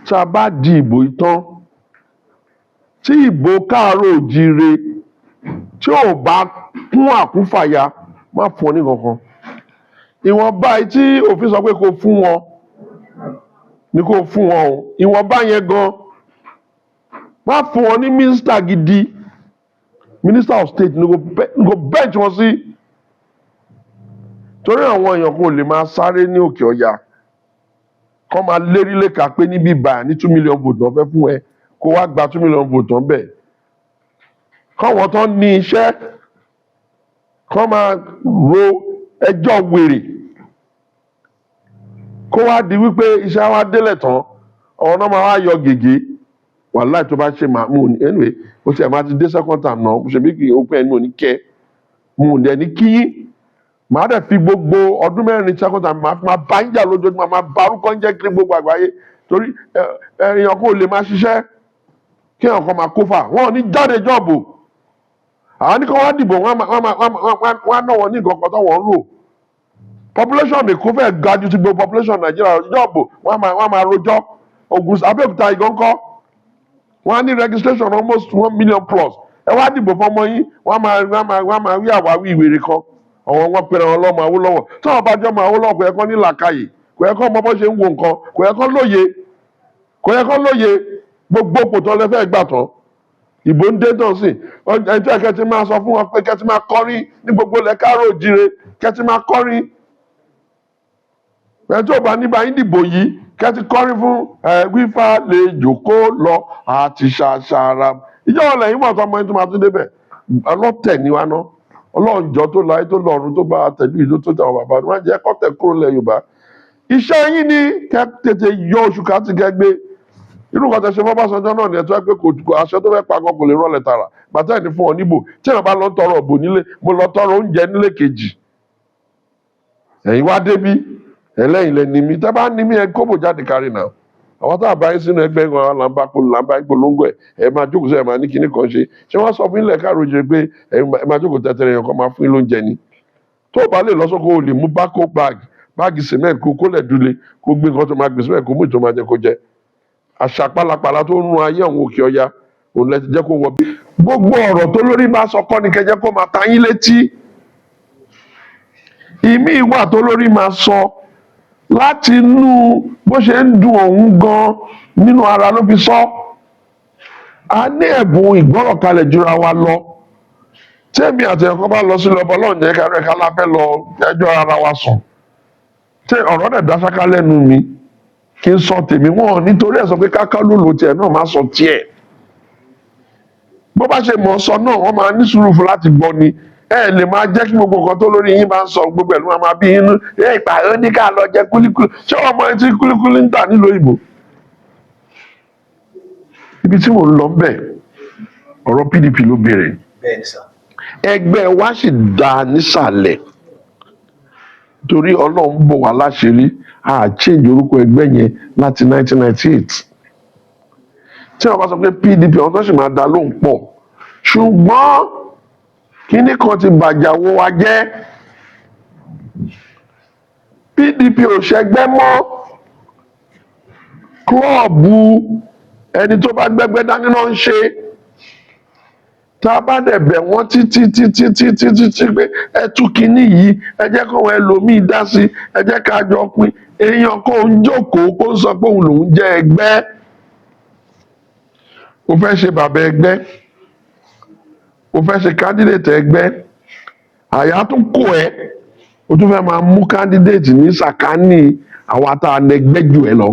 tá a bá di ìbò yìí tán tí ìbò káàárọ̀ òjíire tí ò bá kún àkúfàyà má fún ọ ní kankan ìwọ̀nba tí òfin sọ pé kó fún wọn ni kó fún wọn o ìwọ̀nba yẹn gan má fún wọn ní mínísítà gidi minister of state ní kò bench wọn sí torí àwọn èèyàn kò lè máa sáré ní òkè ọ̀yà kọ́ máa lérí léka pé níbí báyà ní 2 million vote náà fẹ́ fún ẹ kó wá gba 2 million vote tán bẹ́ẹ̀ kọ́wọ́n tán ní iṣẹ́ kọ́ máa ro ẹjọ́ wèrè kó wá di wípé iṣẹ́ wa délẹ̀ tán ọ̀rọ̀ náà máa wá yọ gègé wàláì tó bá ṣe màmú anyway ó ti ẹ̀ máa ti dé second term náà ṣèbí kì í ó pẹ́ ẹni ò ní kẹ́ mú un dẹ̀ ní kíyín màá dẹ̀ fi gbogbo ọdún mẹ́rin second time máa bá ń jà lójoojúmọ́ máa bá orúkọ ń jẹ́ kiri gbogbo àgbáyé torí èèyàn kò lè máa ṣiṣẹ́ kí èèyàn kan máa kó fà wọ́n ò ní jáde jọ́ọ̀bù àwọn ní kí wọ́n dìbò wọ́n á ná wọn ní nǹkan kan tó wọ́n ń rò population Èkó fẹ́ ga ju ti gbogbo population Nàìjíríà jọ́ọ̀bù wọ́n á máa rojọ́ Ògùn Abẹ́òkúta ìgànkọ́ wọ́n á ní registration almost 1 million plus ẹ wá dìbò fọmọ yín wọ́n á máa wí àwáwí ìwèrè kan àwọn wọn pèrè àwọn ọlọ́mọ Awólọ́wọ̀ tí wọn bá jọ ọmọ Awólọ́wọ̀ kò yẹ kán ní làákàyè kò yẹ kán mọ bó ṣe ń wo nǹkan kò yẹ kán lóye gbogbo kòtò ọlẹ́fẹ́ gbà tán ìbò ń dé tán sí ẹjọ́ kẹtì máa sọ fún wọn pé kẹtì máa kọrin ní gbogbo ilẹ̀ káàárọ̀ òjíire kẹtì máa kọrin ẹjọ́ ò bá níbà yín dìbò yìí kẹtì kọrin fún wífà lè jòkó lọ àti ṣàṣàrà ìjọ ọ̀lẹ́yìn mọ̀ tọmọ yín tó máa tún débẹ̀ ọlọ́tẹ̀ ni wá náà ọlọ́njọ́ tó láyé tó lọ́run tó bá tẹ̀lú ìlú tó tẹ̀wọ̀n bàbá wọn jẹ́ kọ́tẹ̀ kúrò lẹ̀ Yorùbá iṣẹ́ yín ni kẹ́ tètè yọ oṣù ká ti gẹ́gbé irú kan tẹ̀ ṣe fọ́bàṣánjọ́ náà nìyẹn tó yẹ pé kò aṣọ tó fẹ́ pagọ́ kò lè rọlẹ̀ tààrà bàtà ẹni fún ọ níbò tí èèyàn bá lọ tọrọ òbò nílé mo lọ tọrọ oúnjẹ nílé kejì ẹ̀yin wá débí ẹlẹ́yìn lẹ ní mi tẹ́ bá ní mi ẹ kóbò jáde kárí náà àwọn tá a bá yín sínú ẹgbẹ́ wọn làǹbá ìpolongo ẹ máa jókòó sí ẹ máa ní kinní kan ṣé wọ́n sọ fún ilẹ̀ káàró jẹ pé ẹ máa jókòó tẹ́tẹ́rẹ́ yẹn kan máa fún yín lóúnjẹ ni tó o bá lè lọ sóko o lè mú bákó báàgì cement kó kólẹ̀ dúlé kó gbé nǹkan tó máa gbé cement kó mú ìtò máa jẹ kó jẹ àṣà pálapàla tó ń rún ayé àwọn òkè ọya òun lẹ ti jẹ́ kó wọ bí. gbogbo ọ̀rọ̀ tó lórí bá sọ kọ́ ni kẹjẹ́ kó máa ta yín létí ìmí ìwà tó lórí máa sọ láti inú bó ṣe ń dùn òun gan nínú ara ló fi sọ a ní ẹ̀bùn ìgbọ́rọ̀kalẹ̀ jura wa lọ tẹ́mi àti ẹ̀kọ́ bá lọ sí lọ́bọ̀ lọ́nà jẹ́ kárẹ́ ká láfẹ́ lọ ẹjọ́ ara wa sùn tí ọ̀rọ̀ dẹ̀ dáṣáká lẹ́nu mi kí n sọ tèmi wọn nítorí ẹ̀ sọ pé káká lòlò tiẹ̀ náà má sọ tiẹ̀ bó bá ṣe mọ̀ sọ náà wọ́n máa ní sùúrù fún láti gbọ́ ni ẹ lè máa jẹ́ kí gbogbo nǹkan tó lórí yín bá ń sọ gbogbo ẹ̀ ló máa bí inú ẹ ìgbà ó ní ká lọ jẹ kúlíkúlí ṣé ọmọ ẹ ti kúlíkúlí ń tà nílùú òyìnbó ibi tí mò ń lọ bẹ̀ ọ̀rọ̀ PDP ló béèrè ẹgbẹ́ wa sì dá nísàlẹ̀ torí Ọlọ́run bò wá láṣìírí change orúkọ ẹgbẹ́ yẹn láti 1998 tí wọ́n bá sọ pé PDP àwọn tó sì máa dá lóhùn pọ̀ ṣùgbọ́n kíní kan ti bàjẹ́ wo wa jẹ́ PDP ò ṣẹgbẹ́ mọ́ klọ́ọ̀bù ẹni tó bá gbẹ́gbẹ́ dání náà ń ṣe tá a bá dẹ̀ bẹ̀ wọ́n títí pé ẹ tú kíní yìí ẹ jẹ́ kó wọn ẹlòmíì dá sí ẹ jẹ́ ká jọ pín èèyàn kó ń jókòó kó ń sọ pé òun lòún jẹ́ ẹgbẹ́ ó fẹ́ ṣe bàbá ẹgbẹ́ o fẹ́ ṣe candidate ẹgbẹ́ àyà tún kó ẹ o tún fẹ́ máa mú candidate ní sàkání àwọn àtàwọn ẹgbẹ́ jù ẹ lọ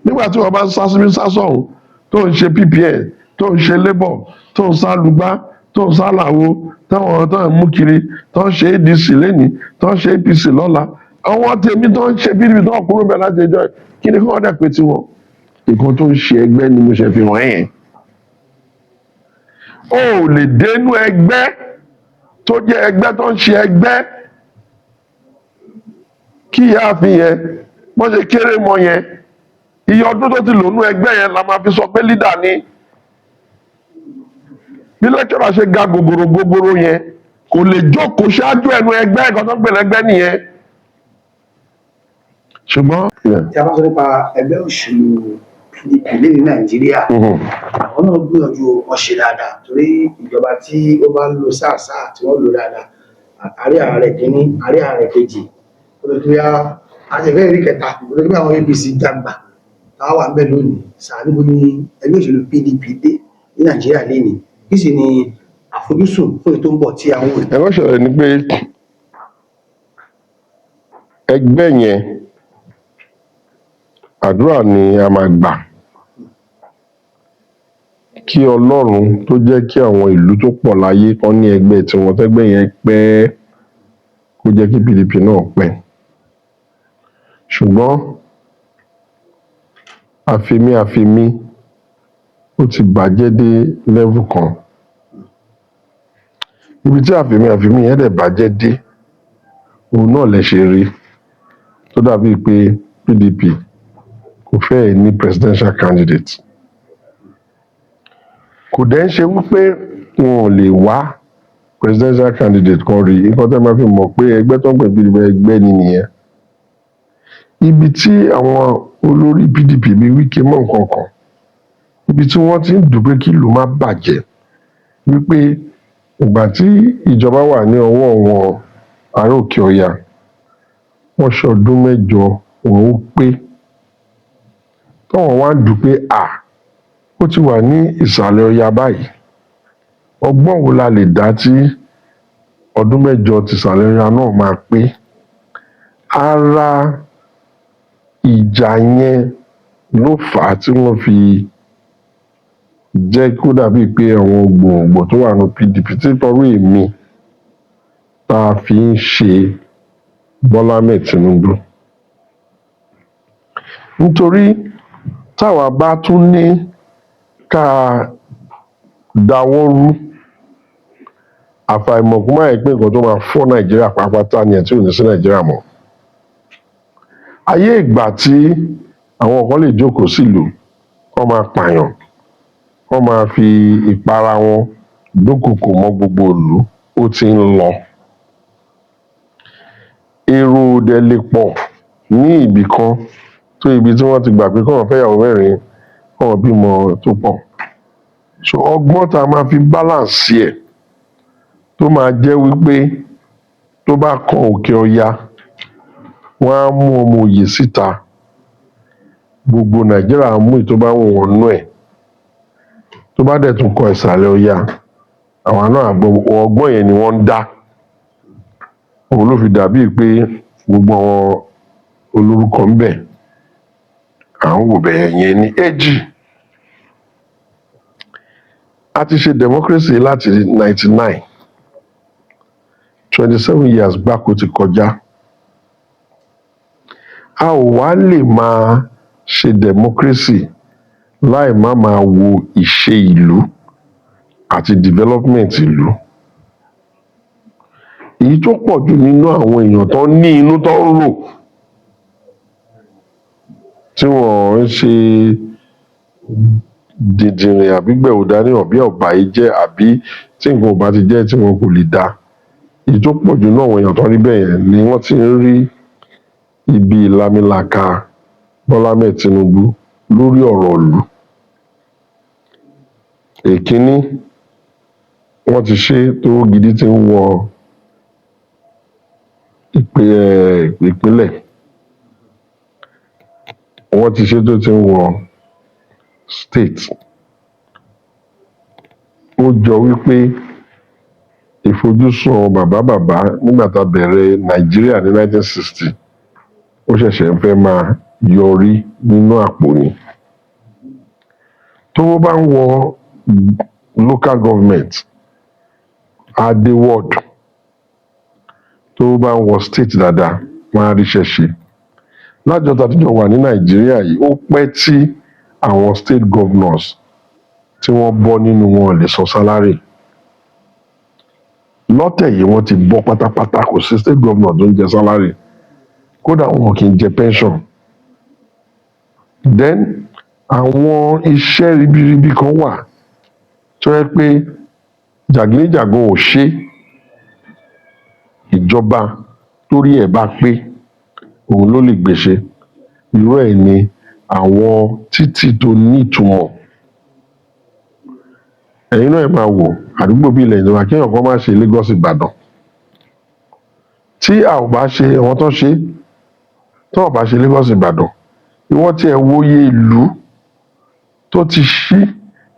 nígbà tí wọ́n bá ń sásíbí sásọ̀hún tó ń ṣe PPN tó ń ṣe labour tó ń sálùgbá tó ń sálàwo táwọn tó ń mú kiri tó ń ṣe ADC lẹ́nìí tó ń ṣe APC lọ́la àwọn tèmi tó ń ṣe PDP tó ń kúrò bẹ́ẹ̀ láti ẹjọ́ kí ni kí wọ́n dẹ̀ pé tiwọn nǹkan tó ń ṣe ẹgbẹ́ ni mo ṣe fi hàn yẹn o ò lè dénú ẹgbẹ́ tó jẹ́ ẹgbẹ́ tó ń ṣe ẹgbẹ́ kí ìyá àfin yẹn wọ́n ṣe kéré mọ́ yẹn iye ọdún tó ti lò nú ẹgbẹ́ yẹn la máa fi sọ pé lídà ni bí lẹ́kítọ́rà ṣe ga gogoro yẹn kò lè jókòó ṣáájú ẹnu ẹgbẹ́ ẹ̀kọ́ tó ń pè lẹ́gbẹ́ nìyẹn ṣùgbọ́n tí a bá sọ nípa ẹgbẹ́ òṣèlú PDP ní Nàìjíríà, àwọn náà gbìyànjú wọn ṣe dáadáa torí ìjọba tí ó bá ń lo sáà tí wọ́n lò dáadáa, àrí ààrẹ kìíní, àrí ààrẹ kejì, olùdókòwò àtẹ̀fẹ́ rí kẹta, olùdókòwò àwọn APC dàgbà táwa wà ń bẹ̀ lónìí. Sáà níbo ni ẹgbẹ́ òṣèlú PDP dé ní Nàìjíríà lénìí? Kí sì ni àfojúsùn fún ètò ń bọ̀ tí àwọn òyìnbó. Ẹ̀rọ ṣẹlẹ̀ ni pé ẹgbẹ́ yẹn àdúrà ni a máa gbà kí Ọlọ́run tó jẹ́ kí àwọn ìlú tó pọ̀ láyé kan ní ẹgbẹ́ tiwọn tẹ́gbẹ́ yẹn pẹ́, kó jẹ́ kí PDP náà pẹ́. Ṣùgbọ́n àfimí ó ti bàjẹ́ dé level kan. Ibi tí àfimí yẹn dẹ̀ bàjẹ́ dé, òun náà lẹ ṣe rí tó dàbí pé PDP kò fẹ́ẹ̀ ní presidential candidate. Kò dẹ̀ ń ṣe wípé wọn ò lè wá presidential candidate kan rí. Nǹkan tẹ́ máa fi mọ̀ pé ẹgbẹ́ tó ń pè PDP ẹgbẹ́ ni nìyẹn. Ibi tí àwọn olórí PDP bíi Wike mọ̀ nǹkan kan, ibi tí wọ́n ti ń dùn pé kí ìlú má bàjẹ́, wípé ìgbà tí ìjọba wà ní ọwọ́ wọn ará òkè ọya, wọ́n ṣọdún 8 òun ó pé, táwọn wá ń dùn pé ó ti wà ní ìsàlẹ̀ ọya báyìí, ọgbọ́n wo la lè dá tí ọdún 8 ti ìsàlẹ̀ ọya náà máa pé. Ara ìjà yẹn ló fà á tí wọ́n fi jẹ́ kó dàbí pé àwọn gbòǹgbò tó wà ní PDP tí tọrú èmi tá a fi ń ṣe Bọ́lá Ahmed Tinubu. Nítorí táwa bá tún ní ká dáwọ́ rú, àfàìmọ̀ kó má yẹ pé nǹkan tó máa fọ́ Nàìjíríà pátápátá ni ẹ̀ tí ò ní sí Nàìjíríà mọ́. Ayé ìgbà tí àwọn kan lè jókòó sílùú, wọ́n máa pààyàn, wọ́n máa fi ìpara wọn dúnkòokò mọ́ gbogbo ìlú, ó ti ń lọ. Èrò ò dẹ̀ lè pọ̀ ní ibì kan tó ibi tí wọ́n ti gbà pé kọ́wọn fẹ́yàwó 4, kọ́wọn bímọ tó pọ̀. So ọgbọ́n tá a máa fi balance ẹ̀ tó máa jẹ́ wípé tó bá kan òkè ọya, wọ́n á mú ọmọ òye síta, gbogbo Nàìjíríà á mú èyí tó bá wù wọ́n nú ẹ̀. Tó bá dẹ̀ tún kan ìsàlẹ̀ ọya, àwọn náà ọgbọ́n yẹn ni wọ́n ń dá. Òun ló fi dàbí pé gbogbo àwọn olórúkọ ń bẹ̀ à ń wò bẹ́ẹ̀ yẹn ní èjì. A ti ṣe democracy láti 99, 27 years gbáko ti kọjá. A ò wá lè máa ṣe democracy láì má máa wo ìṣe ìlú àti development ìlú. Èyí tó pọ̀ jù nínú àwọn èèyàn tó ní inú tó ń rò, tí wọ́n ń ṣe dìndìnrìn àbí gbẹ̀wò dání àbí ọ̀bàyéjẹ́ àbí tí nǹkan ò bá ti jẹ́ tí wọn kò lè dá. Èyí tó pọ̀ jù nínú àwọn èèyàn tó rí bẹ́ẹ̀ yẹn ni wọ́n ti ń rí ibi ìlàmìlaka Bọ́lá Ahmed Tinubu lórí ọ̀rọ̀ ìlú. Èkíní, wọ́n ti ṣe tó gidi ti ń wọ ìpínlẹ̀, wọ́n ti ṣe tó ti ń wọ state. Ó jọ wípé ìfojúsùn bàbá nígbà tá a bẹ̀rẹ̀ Nàìjíríà ní 1960 ó ṣẹ̀ṣẹ̀ ń fẹ́ máa yọrí nínú àpò ni. Tó bá ń wọ local government, á dé ward. Tó bá ń wọ state dáadáa, wọ́n á ríṣẹ́ ṣe. Lájọ tàtijọ́ wà ní Nàìjíríà yìí, ó pẹ́ tí àwọn state governors tí wọ́n bọ́ nínú wọn lè san salary. Lọ́tẹ̀ yìí wọ́n ti bọ́ pátápátá, kò sí state governor tó ń jẹ salary. Kódà wọn kì í jẹ pension. Then àwọn iṣẹ́ ribiribi kan wà tó yẹ pé jàgídíjàgan ò ṣe, ìjọba torí ẹ̀ bá pé òun ló lè gbé ṣe. irú ẹ̀ ni àwọn títì tó ní ìtumọ̀. Ẹ̀yin náà ẹ máa wò àdúgbò bíi ilẹ̀ ìjọba kéèyàn kan má ṣe Lagos Ìbàdàn. Tí a ò bá ṣe àwọn tó ṣe tó ò bá ṣe Lagos Ìbàdàn, ìwọ́n tí ẹ wòye ìlú tó ti ṣí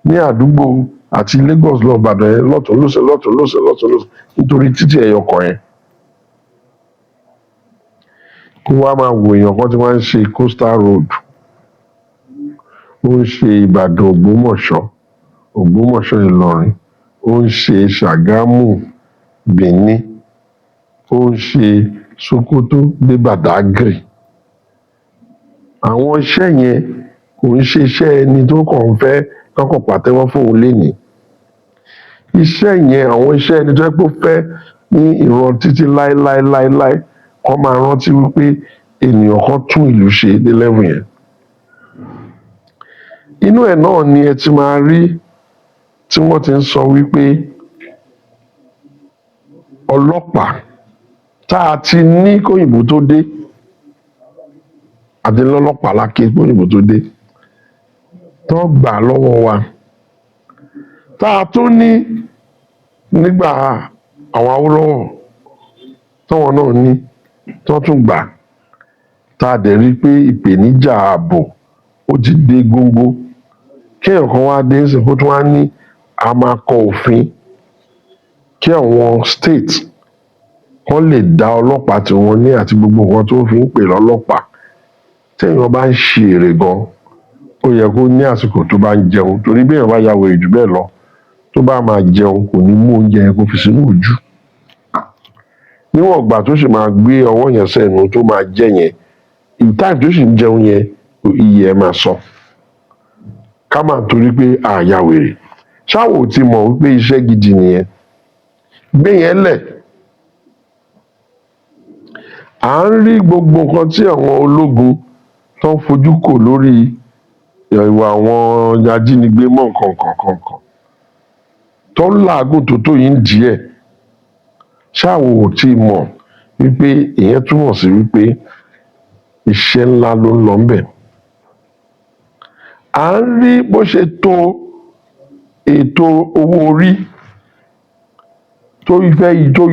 ní àdúgbò àti Lagos lọ Ìbàdàn yẹn lọ́tùn lósì nítorí títì ẹyọ kan yẹn. Kó wá máa wo èèyàn kan tí wọ́n ń ṣe coastal road, ó ń ṣe Ìbàdàn Ògbómọ̀ṣọ́ Ìlọrin, ó ń ṣe Ṣàgámù Benin, ó ń ṣe Sókótó dé Badagry. Àwọn iṣẹ́ yẹn kò ń ṣe iṣẹ́ ẹni tó kàn ń fẹ́ kọ́kàn pàtẹ́wọ́ fóun lénìí. Iṣẹ́ yẹn àwọn iṣẹ́ ẹni tó yẹ pé ó fẹ́ ní ìran títí láéláé kó máa rántí wípé ènìyàn kan tún ìlú ṣe dé level yẹn. Inú ẹ̀ náà ni ẹ ti máa rí tí wọ́n ti ń sọ wípé ọlọ́pàá tá a ti ní kóyìnbó tó dé àti lọ́lọ́pàá láké kóyìnbó tó dé tó gbà lọ́wọ́ wa, tá a tún ní nígbà àwọn Awólọ́wọ̀ táwọn náà ní tó tún gbà, tá a dẹ̀ rí pé ìpèníjà ààbò ó ti dé góńgó. Kéèyàn kan wá dé nísìnyí kó tún wá ní a máa kọ òfin kí àwọn state kán lè dá ọlọ́pàá tí wọ́n ní àti gbogbo nǹkan tó fi ń pè lọ́lọ́pàá. Téèyàn bá ń ṣe èrè gan, ó yẹ kó ní àsìkò tó bá ń jẹun, torí bí èèyàn bá ya wèrè jù bẹ́ẹ̀ lọ tó bá máa jẹun kò ní mú oúnjẹ yẹn kó fi sínú ojú. Níwọ̀n ìgbà tó sì máa gbé ọwọ́ yẹn sẹ́nu tó máa jẹ yẹn, ìtáìm tó sì ń jẹun yẹn iyì ẹ̀ máa sọ. Ká má torí pé àyà wèrè. Ṣáwo ò ti mọ̀ wípé iṣẹ́ gidi nìyẹn? Gbé yẹn lẹ̀. À ń rí gbogbo nǹkan tí àwọn ológun tó ń fojú kò lórí ìwà àwọn ajínigbé mọ́ nǹkan tó ń làágùn tó yìí ń díẹ̀. Ṣáwo ò ti mọ̀ wípé ìyẹn túmọ̀ sí wípé iṣẹ́ ńlá ló ń lọ ńbẹ̀. À ń rí bó ṣe to ètò owó orí tó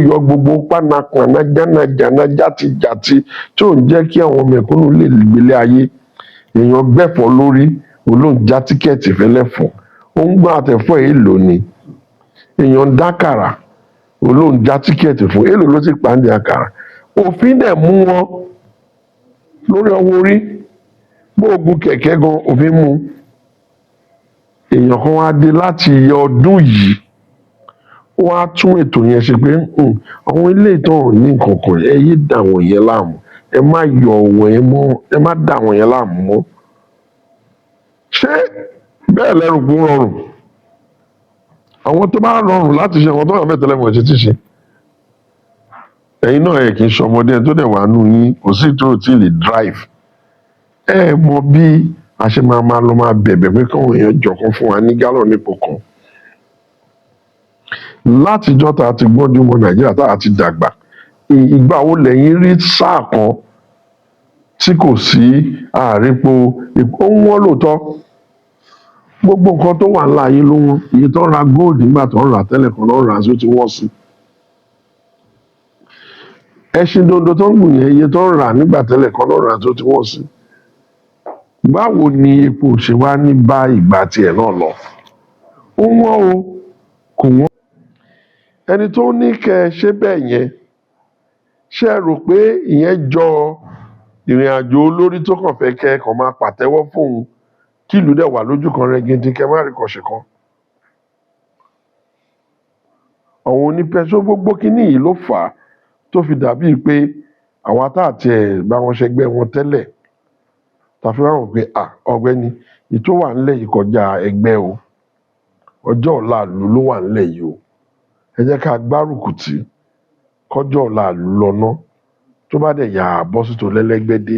yọ gbogbo pánapàna jánajàna játijàti tí ò ń jẹ́ kí àwọn mẹ̀kúnnù lè gbélé ayé. Èèyàn gbẹ́fọ́ lórí olóhùn já tíkẹ́ẹ̀tì fẹ́lẹ́fọ̀, ó ń gbọ́ àtẹ̀fọ́ èèlò ni. Èèyàn ń dákàrà olóhùn já tíkẹ́ẹ̀tì fún èèlò ló ti pàǹdì àkàrà. Òfin dẹ̀ mú wọn lórí owó orí, bó ogun kẹ̀kẹ́ gan òfin mú. Èèyàn kan wá dé láti ọdún yìí wọ́n á tún ètò yẹn ṣe pé àwọn ilé ìtàn ní nǹkan kan ẹ yé dà wọ́n yẹn láàmú, ẹ má yọ ọ̀wọ̀ yẹn mọ́, ẹ má dà wọ́n yẹn láàmú mọ́. Ṣé bẹ́ẹ̀ lẹ́rù kó rọrùn? Àwọn tó bá rọrùn láti ṣe àwọn tó wà bẹ́ẹ̀ tẹ́lẹ̀ wọ́n ṣe ti ṣe. Ẹ̀yin náà ẹ̀ kì í ṣọmọdé ẹ tó dẹ̀ wà nù yín kò sí tó tí lè drive. Ẹ mọ bí a ṣe máa lọ máa bẹ̀bẹ̀ pé káwọn èèyàn jọ̀kan fún wa ní gálọ̀nù epo kan. Látijọ́ tá a ti gbọ́njú mọ Nàìjíríà tá a ti dàgbà, ìgbà wo lẹ́yìn rí sáà kan tí kò sí ààrépo ó ń wọ́n lóòótọ́. Gbogbo nǹkan tó wà ńlá ayé ló wọ́n. Iye tó ń ra gold nígbà tó ń rà tẹ́lẹ̀ kan náà ń rà sí ó ti wọ́n sí. Ẹṣin dondo tó ń gùn yẹn iye tó ń rà nígbà tẹ́lẹ̀ kan náà ń rà sí ó ti wọ́n sí. Báwo ni epo ṣe wá ní bá ìgbà tiẹ̀ náà lọ? Ó wọ́n o, kò wọ́n. Ẹni tó ní kẹ́ ẹ ṣe bẹ́ẹ̀ yẹn, ṣé ẹ rò pé ìyẹn jọ ìrìn àjò olórí tó kàn fẹ́ kẹ́ ẹ kàn máa pàtẹ́wọ́ fóun kí ìlú dẹ̀ wà lójú kan rẹ́gẹ́dẹ́ kẹ́ má rí kọ̀ṣẹ̀ kan? Àwọn onípẹ̀sọ́ gbogbo kínní yìí ló fà á tó fi dàbíi pé àwa tá àti ẹ̀ bá wọn ṣẹgbẹ́ wọn tẹ́lẹ̀ tàfi wá wò pé ọ̀gbẹ́ni ìtò wà ńlẹ̀ yìí kọjá ẹgbẹ́ o, ọjọ́ ọ̀la ìlú ló wà ńlẹ̀ yìí o, ẹ jẹ́ ká gbárùkù tì kọjọ́ ọ̀la ìlú lọ́nà tó bá dẹ̀ yà á bọ́ sí tó lẹ́lẹ́gbẹ́dé.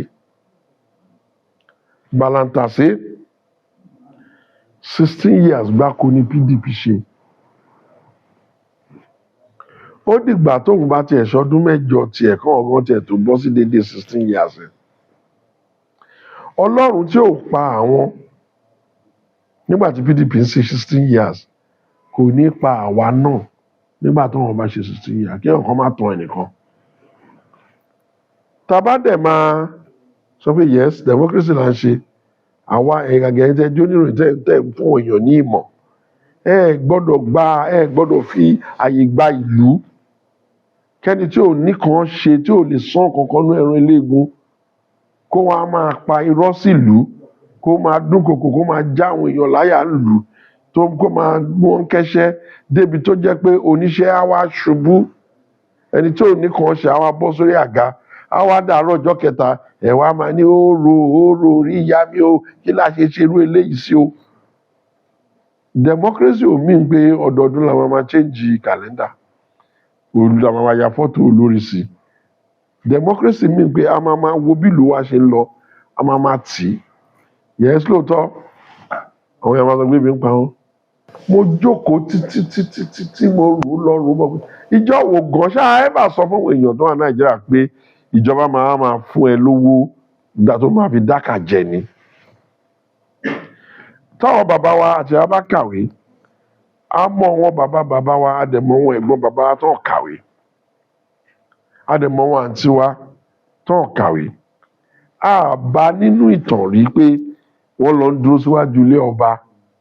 Balantase 16 years gbáko ni PDP ṣe. Ó dìgbà tóun bá tiẹ̀ ṣọdún mẹ́jọ tiẹ̀ kán ọgbọ́n tiẹ̀ tó bọ́ sí déédéé 16 years ẹ̀. Ọlọ́run tí ò pa àwọn nígbà tí PDP ń ṣe 16 years kò ní pa àwa náà nígbà tó wọn bá ṣe 16 years kí ọ̀kan má tàn ẹnìkan. Tàbá dẹ̀ máa sọ pé yes democracy là ń ṣe àwa ẹ̀gàgẹ̀ tẹ́ jóníròyìn tẹ́ fún èèyàn ní ìmọ̀ ẹ gbọ́dọ̀ fi àyè gba ìlú kẹ́ni tí ò ní kan ṣe tí ò lè sán kankan ní ẹran eléegun kó wá máa pa irọ́ sílùú kó máa dúnkokò kó máa já àwọn èèyàn láyà lù kó máa mú wọn kẹ́ṣẹ́ débi tó jẹ́ pé oníṣẹ́ á wá ṣubú ẹni tí ò ní kan ṣe á wá bọ́ sórí àga á wá dàárọ̀ ọjọ́ kẹta ẹ̀ wá máa ní ó rí ìyá mi o kí láà ṣe ṣerú eléyìí sí o. Democracy ò mí pé ọdọọdún làwọn máa change kàlẹ́ndà làwọn máa ya fọ́tò olórí sí. Democracy mí pé a máa wo bí ìlú wa ṣe ń lọ a máa tì í yes lóòótọ́ àwọn èèyàn máa sọ pé mi ń pa wọn. Mo jókòó títí mo rù ú lọ́rùú bọ̀ pé ìjọ wo gan ṣáà ẹ bá sọ fún èèyàn tó wà Nàìjíríà pé ìjọba máa fún ẹ lówó ìgbà tó máa fi dákà jẹ ni. Táwọn bàbá wa àti bàbá bá kàwé a mọ wọn bàbá wa a dẹ̀ mọ wọn ẹ̀gbọ́n bàbá wa tó kàwé a dẹ̀ mọ wọn àǹtí wa tó kàwé a bá nínú ìtàn rí pé wọ́n lọ ń dúró síwájú ilé ọba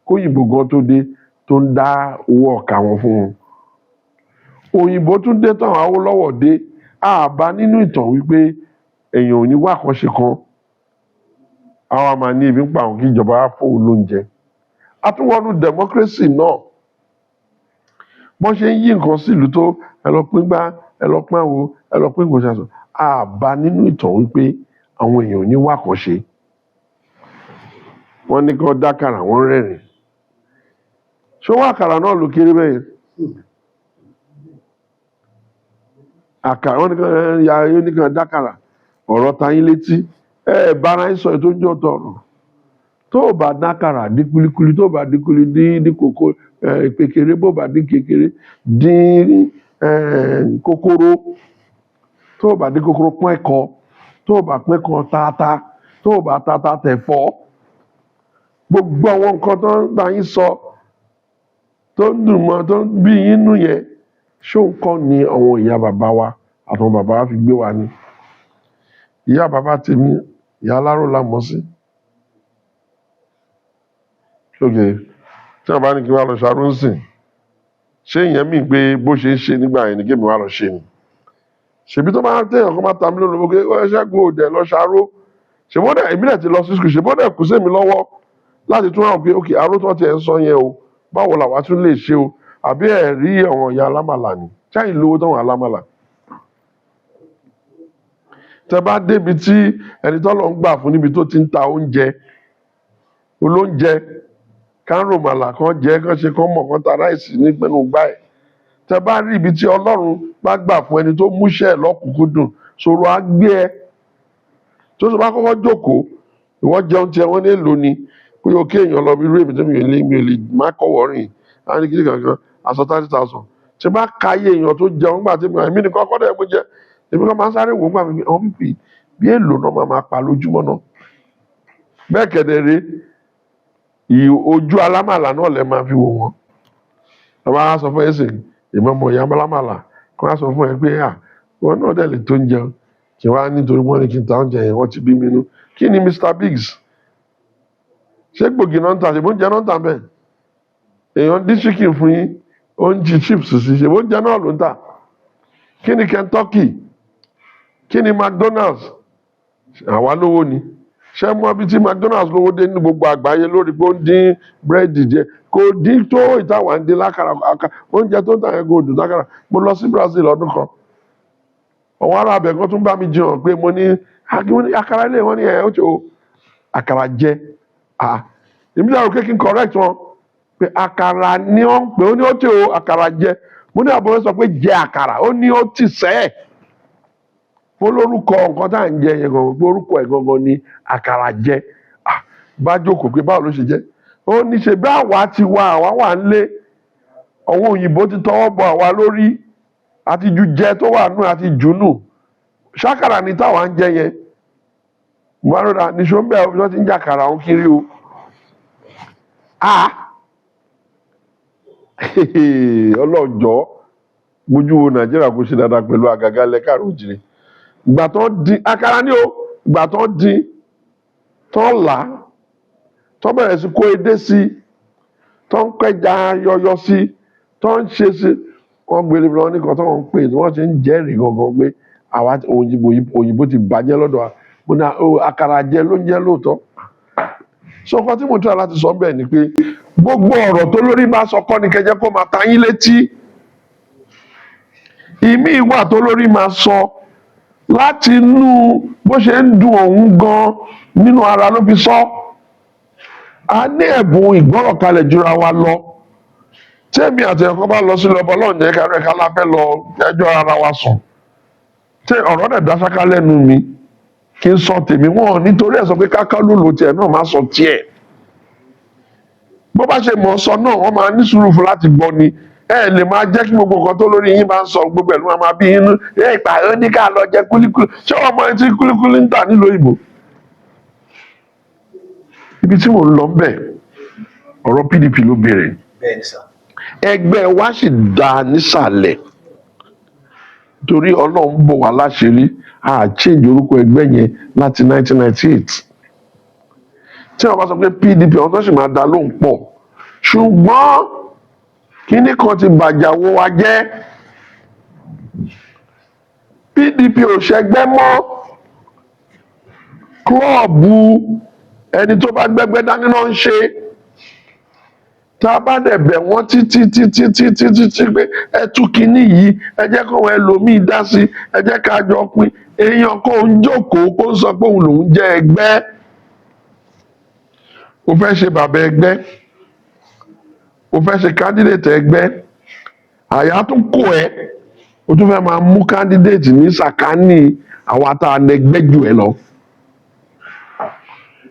kóyìnbó gan tó dé tó ń dá owó ọ̀kà wọn fún wọn. Òyìnbó tún dé tán Awólọ́wọ̀ dé a bá nínú ìtàn wípé èèyàn ò ní wá àkànṣe kan àwa máa ní ebi ń pa àwọn kí ìjọba á fóun lóúnjẹ. A tún wọnú democracy náà bọ́n ṣe ń yí nǹkan sílùú tó ẹ lọ pín gbá ẹ lọ pín àwo ẹ lọ pín ìgbọ̀nsẹ̀ àṣọ a bá nínú ìtàn wípé àwọn èèyàn ò ní wá àkànṣe. Wọ́n ní kí wọ́n dákàrà wọ́n rẹ́rìn. Ṣé wọ́n àkàrà náà ló kéré bẹ́ẹ̀? Àkàrà wọ́n ní kí wọ́n dákàrà ọ̀rọ̀ ta yín létí ẹ bára yín sọ ètò ìjọ tọrọ tó o bá dákàrà dín kulikuli tó o bá dín kuli dín kòkó kékeré bó o bá dín kékeré dín kòkòrò tó o bá dín kòkòrò pọ́n ẹ̀kọ́ tó o bá pọ́n ẹ̀kọ́ tata tó o bá tata tẹ̀fọ́ gbogbo àwọn nǹkan tó ń bá yín sọ tó ń dùn mọ́ tó ń bí yín nù yẹn ṣó nǹkan ni àwọn ìyá bàbá wa àtàwọn bàbá wa fi gbé wa ni. Ìyá bàbá tèmi ìyá aláró la mọ̀ sí. Ṣókè tí wọ́n bá ní kí wọ́n lọ ṣàrò ń sìn ṣé ìyẹn mí pé bó ṣe ń ṣe nígbà yẹn ni kí èmi wá lọ ṣe ni. Ṣèbí tó máa ń tẹ̀yàn kó máa ta mí lónìí pé ó ṣẹ́gun òdẹ lọ ṣàrò ṣèbọ́dẹ̀ èmi náà ti lọ sí skul ṣèbọ́dẹ̀ kù sí mi lọ́wọ́ láti tún hàn pé ok aró tó ti ẹ̀ ń sọ yẹn o báwo làwa tún lè ṣe o àbí ẹ̀ rí àwọn ìyá alámàlà ni ṣáà ìlówó táwọn alámàlà. Tẹ bá débi tí ẹni tó lọ ń gbà fún níbi tó ti ń ta oúnjẹ olóúnjẹ kánrò màlà kan jẹ kán ṣe kán mọ̀ kán ta ráìsì nígbẹnu gbá ẹ̀. Tẹ bá rí ibi tí Ọlọ́run bá gbà fún ẹni tó múṣẹ́ lọ́kùnkúndùn ṣòro á gbé ẹ tó sọ bá kọ́kọ́ jókòó ìwọ jẹun tiẹ̀ wọ́n ní èlò ni pé o kí èèyàn lọ bí irú èmi tó mi ò lè má kọ́wọ́ rìn á ní kíni kankan aṣọ 30,000 ṣe bá ka iye èèyàn tó jẹun gbà tí èmi nìkan kọ́ dẹ̀ mo jẹ èmi kan máa ń sáré wò ó gbà mí àwọn pípì bí èlò náà máa pa lójúmọ́ náà bẹ́ẹ̀ kẹ̀dẹ̀rẹ́ ojú alámàlà náà lẹ máa fi wò wọ́n ẹ bá sọ fún ẹ sìn ìmọ̀ ọmọ ìyá alámàlà kí wọ́n sọ fún ẹ pé wọn náà dẹ̀ lè tó ń jẹun kí wọ́n á nítorí wọ́n ní kí n ta oúnjẹ yẹn wọ́n ti bí mi nú kí ni Mr Biggs ṣé gbòógì náà ń ta ṣèbó oúnjẹ náà ń ta bẹ́ẹ̀ èèyàn dín chicken fún yín oúnjẹ chips sí ṣèbó oúnjẹ náà ló ń tà kí ni Kentucky kí ni McDonald's àwa lówó ni ṣé mọ bí tí McDonald's lówó dé ní gbogbo àgbáyé lórí pé ó ń dín búrẹ́dì jẹ kò dín tó ìtawà ń dín lákàrà oúnjẹ tó ń tà yẹn kò dùn lákàrà mo lọ sí Brazil ọdún kan àwọn ará abẹ kan tún bá mi jiyàn pé mo ní àkàrà ilé wọn ní ó ti o àkàrà jẹ èmi dàrú pé kí n correct wọn pé àkàrà ni wọn ń pè ó ní ó ti o àkàrà jẹ mo ní àbúrò sọ pé jẹ àkàrà ó ní ó ti sẹ́ẹ̀ fún lórúkọ nǹkan tá à ń jẹ yẹn gangan pé orúkọ ẹ̀ gangan ni àkàrà jẹ bá jókòó pé báwo ló ṣe jẹ ó ní ṣe bí àwa ti wà àwa wà ń lé àwọn òyìnbó ti tọwọ́ bọ àwa lórí àti ju jẹ tó wà nù àti jù nù ṣàkàrà ni táwa ń jẹ yẹn mo bá rọra níṣó ń bẹ ọ bí wọ́n ti ń jàkàrà òun kiri o ọlọ́jọ́ gbójú wo nàìjíríà kò ṣe dáadáa pẹ̀lú àgàgà lẹ́kàrọ̀ òjìrì ìgbà tó ń dín àkàrà ní o ìgbà tó ń dín tó ń là tó bẹ̀rẹ̀ sí kó edé sí tó ń kẹja yọyọ sí tó ń ṣe sí wọ́n gbélé lọ nìkan tó ń pè tí wọ́n ti ń jẹ́rìí gangan pé àwa òyìnbó ti bàjẹ́ lọ́dọ̀ wa mo ní àkàrà jẹ ló ń jẹ́ lóòótọ́ sọkọ tí mo tọ́ láti sọ bẹ́ẹ̀ ni pé gbogbo ọ̀rọ̀ tó lórí bá sọ kọ́ ni kẹjẹ kó máa ta yín létí ìmí ìwà tó lórí máa sọ láti inú bó ṣe ń dùn òun gan nínú ara ló fi sọ a ní ẹ̀bùn ìgbọ́rọ̀kalẹ̀ jura wa lọ tẹ́mi àti ẹ̀kọ́ bá lọ sí lọ́bọ̀ lọ́nà ẹ̀ka rẹ̀ ká láfẹ́ lọ ẹjọ́ ara wa sùn tẹ ọ̀rọ̀ dẹ̀ dáṣáká lẹ́nu mi kí n sọ tèmi wọn nítorí ẹ̀ sọ pé káká lòlò tiẹ̀ náà má sọ tiẹ̀ bó bá ṣe mọ̀ ọ́ sọ náà wọ́n máa ní sùúrù fún láti gbọ́ ni ẹ lè máa jẹ́ kí gbogbo nǹkan tó lórí yín bá ń sọ gbogbo ẹ̀ ló máa bí inú ẹ ìpààyàn ní ká lọ jẹ kúlíkúlí ṣé ọmọ ẹ tí kúlíkúlí ń tà nílùú òyìnbó ibi tí mò ń lọ bẹ̀ ọ̀rọ̀ PDP ló béèrè bẹ́ẹ̀ ni sà. ẹgbẹ́ wa sì dá nísàlẹ̀ torí ọlọ́run bò wá láṣìírí a change orúkọ ẹgbẹ́ yẹn láti 1998 tí wọ́n bá sọ pé PDP àwọn tó sì máa dá lóhùn pọ̀ ṣùgbọ́n kíní kan ti bàjẹ́ wo wa jẹ́ PDP ò ṣẹgbẹ́ mọ́ klọ́ọ̀bù ẹni tó bá gbẹ́gbẹ́ dání náà ń ṣe tá a bá dẹ̀ bẹ̀ wọ́n títí pé ẹ tú kínní yìí ẹ jẹ́ kó wọn ẹlòmíì dá sí ẹ jẹ́ ká jọ pín èèyàn kó ń jókòó kó ń sọ pé òun lòún jẹ́ ẹgbẹ́ o fẹ́ ṣe bàbá ẹgbẹ́ o fẹ́ ṣe candidate ẹgbẹ́ àyà tún kó ẹ o tún fẹ́ máa mú candidate ní sàkání àwọn àtàlẹ́gbẹ́ jù ẹ lọ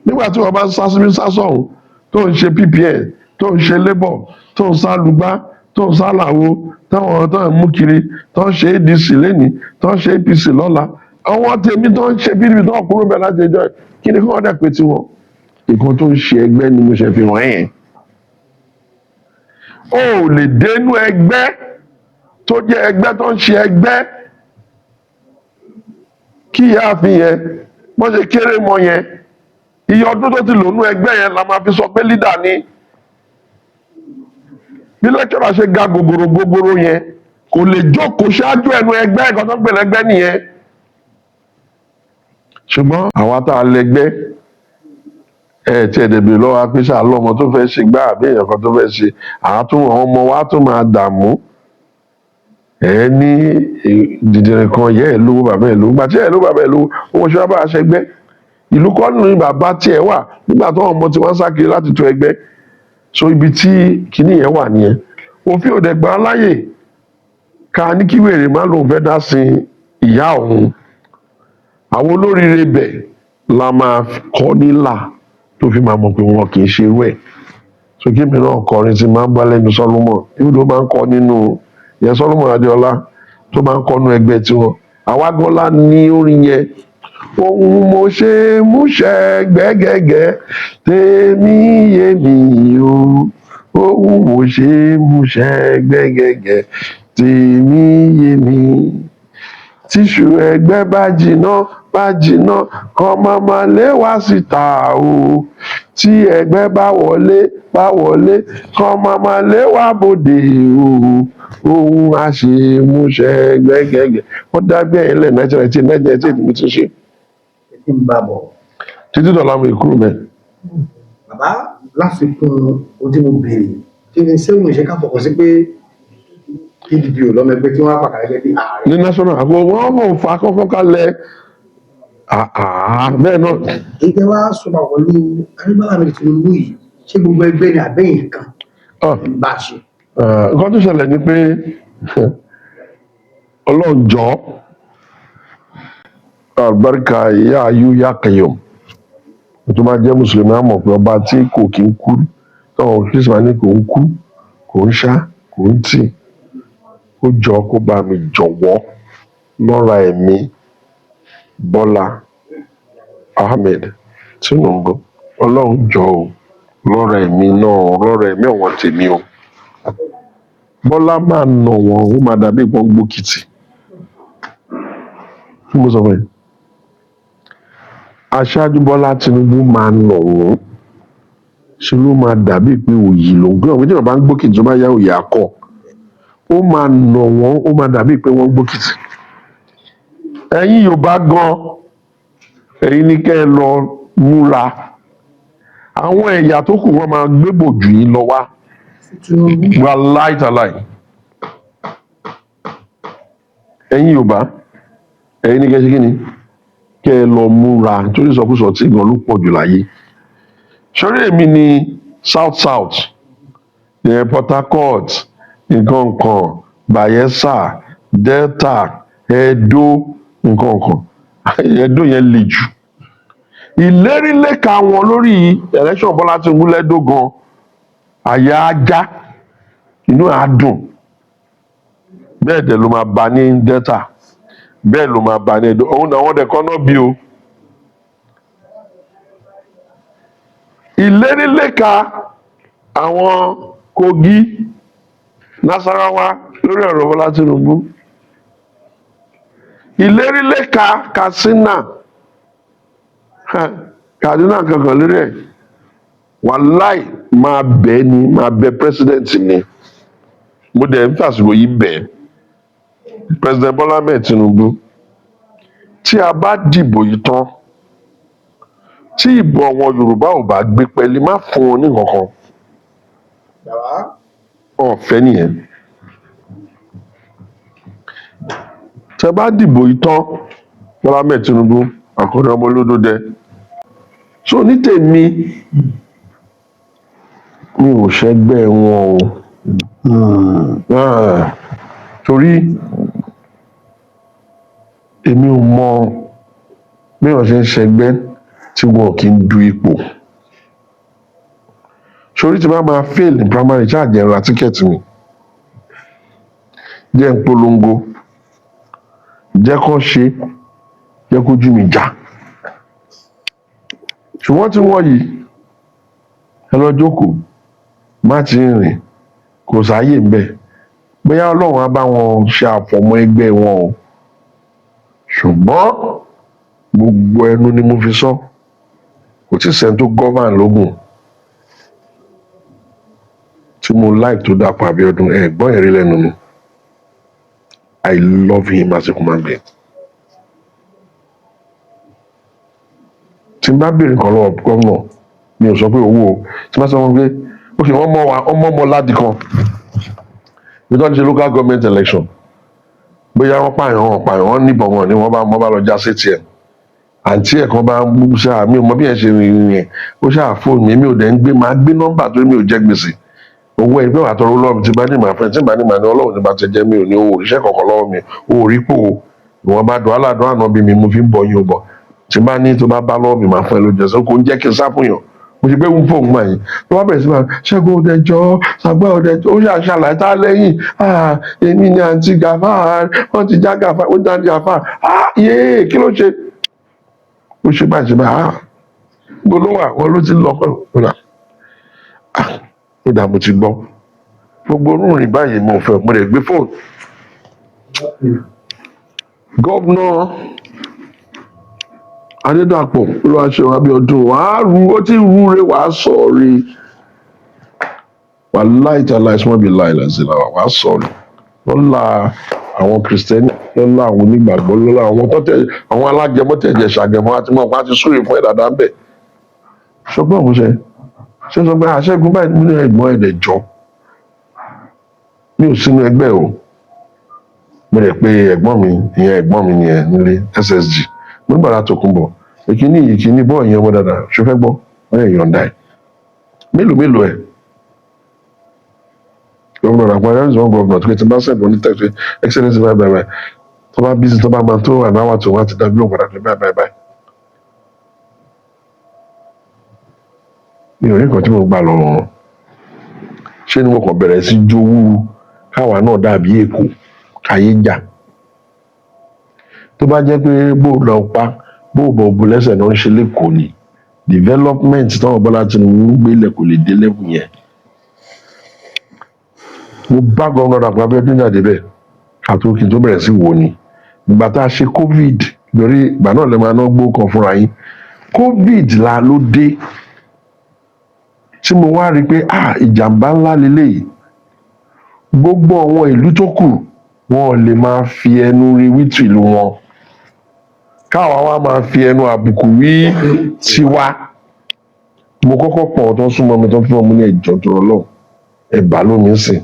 nígbà tí wọ́n bá ń sá síbi sásọ̀hún tó ń ṣe PPN tó ń ṣe labour tó ń sá lùgbá tó ń sá làwo táwọn tó ń mú kiri tó ń ṣe ADC lẹ́ni tó ń ṣe APC lọ́la àwọn tèmi tó ń ṣe PDP tó ń kúrò bẹ́ẹ̀ láti ẹjọ́ ẹ̀ kí ni kí wọ́n dẹ̀ pé tiwọn nǹkan tó ń ṣe ẹgbẹ́ ni mo ṣe fi hàn yẹn o ò lè dénú ẹgbẹ́ tó jẹ́ ẹgbẹ́ tó ń ṣe ẹgbẹ́ kí ìyá àfin yẹn wọ́n ṣe kéré mọ́ yẹn iye ọdún tó ti lò nú ẹgbẹ́ yẹn la máa fi sọ pé lídà ni bí lẹ́kọ̀ọ́ ṣe ga gogoro yẹn kò lè jókòó ṣáájú ẹnu ẹgbẹ́ ẹ̀kọ́ tó ń pè lẹ́gbẹ́ nìyẹn ṣùgbọ́n àwa tá a lẹ́gbẹ́ tí ẹ̀dẹ̀bẹ̀ lọ́wọ́ apẹ́sà lọ́mọ tó fẹ́ ṣe gbá àbí èèyàn kan tó fẹ́ ṣe àwọn ọmọ wa tó máa dààmú ní dìdìrín kan yẹ́ ẹ̀ lówó bàbá ẹ̀ lówó gbà tí ẹ̀ lówó bàbá ẹ̀ lówó owó ṣe wá bá a ṣẹgbẹ́ ìlú kọ́ nínú bàbá tiẹ̀ wà nígbà tó ọmọ tí wọ́n sá kiri láti tó ẹgbẹ́ so ibi tí kinní yẹn wà nìyẹn òfin òde gbà láyè ká ní kí wèrè má lóun fẹ́ dá sin ìyá òun àwọn olóríire bẹ̀ la máa kọ́ nílà tó fi máa mọ̀ pé wọn kì í ṣe irú ẹ̀ so kí mi náà kọrin tí máa ń bá lẹ́nu Solomon ibi tó máa ń kọ́ nínú ìyẹn Solomon Adéọlá tó máa ń kọ́ nínú ẹgbẹ́ tiwọn àwa gọ́lá ní orin yẹn ohun mo ṣe múṣẹ gbẹ́gẹ́gẹ́ tèmi yé mi o ohun mo ṣe múṣẹ gbẹ́gẹ́gẹ́ tèmi yé mi tíṣù ẹgbẹ́ bá jìnnà kan máa lé wá síta o tí ẹgbẹ́ bá wọlé kan máa lé wá bòde o ohun àṣemúṣẹ gbẹ́gẹ́gẹ́ wọ́n dábẹ́ ẹ̀ lẹ̀ 1998 mi ti ṣe tí ń bá bọ̀. títí dọ̀la mi kúrò mẹ́. bàbá láfikún ohun tí mo béèrè kí ni sẹ́wọ̀n ìṣe ká fọkàn sí pé PDP ò lọ́mọ ẹgbẹ́ tí wọ́n á pàkàrẹ́ gẹ́gẹ́ bí ààrẹ. ní national àgbo wọn mọ̀ fà kọ́kọ́ kalẹ̀ bẹ́ẹ̀ náà. ìgbẹ́ wa sọ̀rọ̀ pẹ̀lú Aníbàlá mi Tinubu yìí ṣé gbogbo ẹgbẹ́ ni àbẹ́yìn kan ń bá a ṣe. nǹkan tó ṣẹlẹ̀ ni pé ọlọ́njọ́ àlùbáríkà ìyá ayú yá kẹyọ tó bá jẹ́ mùsùlùmí á mọ̀ pé ọba tí kò kí ń kú táwọn kristian ní kò ń kú kò ń ṣá kò ń tì ó jọ kó bá mi jọ̀wọ́ lọ́ra ẹ̀mí Bọ́lá Ahmed Tinubu Ọlọ́run jọ o lọ́rọ̀ ẹ̀mí náà lọ́rọ̀ ẹ̀mí ọ̀wọ́n tèmi o Bọ́lá máa nà wọ́n ó máa dàbí ìbọn gbókìtì kí mo sọ fún ẹ aṣáájú Bọ́lá Tinubu máa nà wọ́n ṣe ló máa dàbí pé òyì ló ń gbé ọ̀gbìn tí wọ́n bá ń gbókìtì tó bá yá òyì akọ ó máa nà wọ́n ó máa dàbí pé wọ́n gbókìtì ẹ̀yin Yorùbá gan ẹ̀yin ní kẹ́ ẹ lọ múra àwọn ẹ̀yà tó kù wọ́n máa gbébò jù yín lọ wá wà láìtàláì ẹ̀yin Yorùbá ẹ̀yin ní kẹ́ ẹ ṣe kí ni kẹ́ ẹ lọ múra torí ìsọkúsọ tí gan ló pọ̀ jù láyé sórí èmi ní south Port Harcourt nǹkan kan Bayelsa Delta Edo nǹkan kan Edo yẹn le jù ìlérí lẹ́ka wọn lórí election Bọ́lá Tinubu lẹ́dọ̀ gan àyà ajá inú á dùn bẹ́ẹ̀ dẹ̀ ló máa bá ní Delta bẹ́ẹ̀ ló máa bá ní Edo òun náà wọ́n dẹ̀ kọ́ náà bí o ìlérí lẹ́ka àwọn Kogi Nasarawa lórí ọ̀rọ̀ Bọ́lá Tinubu ìlérí lẹ́ka Katsina Kaduna kankan lórí ẹ̀ wàláì máa bẹ́ẹ̀ ni máa bẹ president ni mo dẹ̀ ń fàsìkò yìí bẹ́ẹ̀ president Bọ́lá Ahmed Tinubu tí a bá dìbò yìí tán tí ìbò àwọn Yorùbá ò bá gbé pẹ́ẹ́lí má fún wọn ní nǹkan bàbá ọ̀fẹ́ nìyẹn tẹ́ bá dìbò yìí tán Bọ́lá Ahmed Tinubu àkọ́dọ̀ ọmọ olódódẹ so ní tèmi mi ò ṣẹgbẹ́ wọn o torí èmi ò mọ bí wọ́n ṣe ń ṣẹgbẹ́ tí wọn kì í du ipò sórí tí bá máa fail ní primary ṣáà jẹ́ ra tíkẹ́ẹ̀tì mi jẹ́ ń polongo jẹ́ kó ṣe jẹ́ kójú mi já ṣùgbọ́n tí wọ́n yìí ẹ lọ jókòó má ti rìn kò sáàyè ń bẹ bóyá Ọlọ́run á bá wọn ṣe àfọ̀mọ́ ẹgbẹ́ wọn o ṣùgbọ́n gbogbo ẹnu ni mo fi sọ kò tí sẹ́ni tó gọ́vàn lógún tí mo like tó Dàpọ̀ Abíọ́dún ẹ̀gbọ́n ẹ̀rí lẹ́nu mi I love him as a human being. Tí n bá béèrè nǹkan lọ́wọ́ gómìnà mi ò sọ pé owó o tí n bá sọ wọn pé ok wọ́n mọ̀ wá ọmọ ládì kan bí wọ́n ti ṣe local government election bóyá wọ́n pààyàn wọ́n níbọn wọn ni wọ́n bá lọ já sétí ẹ̀ àǹtí ẹ̀ kan bá ń bú ṣáà mi ò mọ bí ẹ̀ ṣe rìn yẹn ó ṣáà fóònù mi ò dẹ̀ ń gbé máa gbé nọ́mbà torí mi ò jẹ́ gbèsè owó ẹgbẹ́ wà tọrọ lọ́wọ́ mi tí bá ní màá fẹ́ tí bá ní màá ní Ọlọ́run ní bá ti jẹ́ mi ò ní owó òrìṣẹ́ kankan lọ́wọ́ mi owó rí pò ìwọ̀n bá dùn aládùn àná bí mi mo fi ń bọ yín o bọ̀ tí bá ní tó bá bá lọ́wọ́ mi màá fún ẹ lójú ẹsẹ̀ kò ń jẹ́ kí n sá fún yàn mo ti gbé ń fóun mà yín tó bá bẹ̀rẹ̀ sí máa Ṣẹ́gun Ọdẹjọ́ Ṣàgbà Ọdẹjọ́ ó ṣàlàyé tá lẹ́yìn èmi ni àǹtí Gàfárì wọ́n ti já Gàfárì ó já Gàfárì yéé kí ló ṣe ó ṣe báyìí ṣe báyìí gbogbo ló wà wọ́n ló ti lọ pẹ̀lú ó dà mo ti gbọ́ gbogbo orúurìn báyìí mo fẹ́ mo lè gbé fóònù gọ́vnà Adédàpọ̀ Olúwaṣeun Abíọ́dún wàá ru ó ti rúre wàá sọ̀rí wàá láìta láìsí bí láìláìsí làwà wàá sọ̀rí lọ́la àwọn kìrìsìtẹ́nì lọ́la àwọn onígbàgbọ́ lọ́la àwọn tọ́tẹ̀ àwọn alágẹmọ́tẹ̀jẹ̀ ṣàgẹmọ́ àti mọ̀ pa ti súre fún ẹ̀ dáadáa ń bẹ̀ ṣọgbọ́n mo ṣe sọ pé Ṣẹ́gun báyìí nínú ẹ̀gbọ́n ẹ̀dẹ̀ jọ mi ò sínú ẹgbẹ́ o mo rẹ̀ pé ẹ̀gbọ́n mi nìyẹn nílé SSG mo gbàdá Tòkunbọ̀ ìkíní bọ́ọ̀ yẹn ọmọ dáadáa ṣó fẹ́ gbọ́ wọ́n yẹn yọ̀ǹda ẹ̀ mélòó ẹ̀ gómìnà Dàpọ̀ Abíọ́dún gómìnà tó kẹ́ ti bá sẹ́gun ní tẹ̀sí excellence báyìí tó bá bísí tó bá máa tó ànáwà tó wá ti dàbí òun padà tó báyìí. mi ò rí nǹkan tí mo gbà lọ́wọ́ wọn ṣé ni mo kàn bẹ̀rẹ̀ sí jowú káwa náà dàbí Èkó káyé jà tó bá jẹ́ pé bó lọ pa bó o bọ̀ bó lẹ́sẹ̀ náà ń ṣe lẹ́kọ̀ọ́ ni development táwọn Bọ́lá Tinubu ń gbé lẹ̀ kò lè dé level yẹn. Mo bá gómìnà Dàpọ̀ Abíọ́dún jáde bẹ́ẹ̀ àti kí n tó bẹ̀rẹ̀ sí wò ni ìgbà tá a ṣe covid lórí ìgbà náà lè máa ná gbó kan fúnra yín covid la ló dé tí mo wá rí i pé ìjàmbá ńlá leléyìí gbogbo àwọn ìlú tó kù wọn ò lè máa fi ẹnu rí wítì ìlú wọn káwa wá máa fi ẹnu àbùkù wí tiwa. Mo kọ́kọ́ pọ̀ tó súnmọ́ mi tó fún ọmọ ní ẹ̀jọ̀ tó rọlọ́ ẹ̀bà lómi ń sìn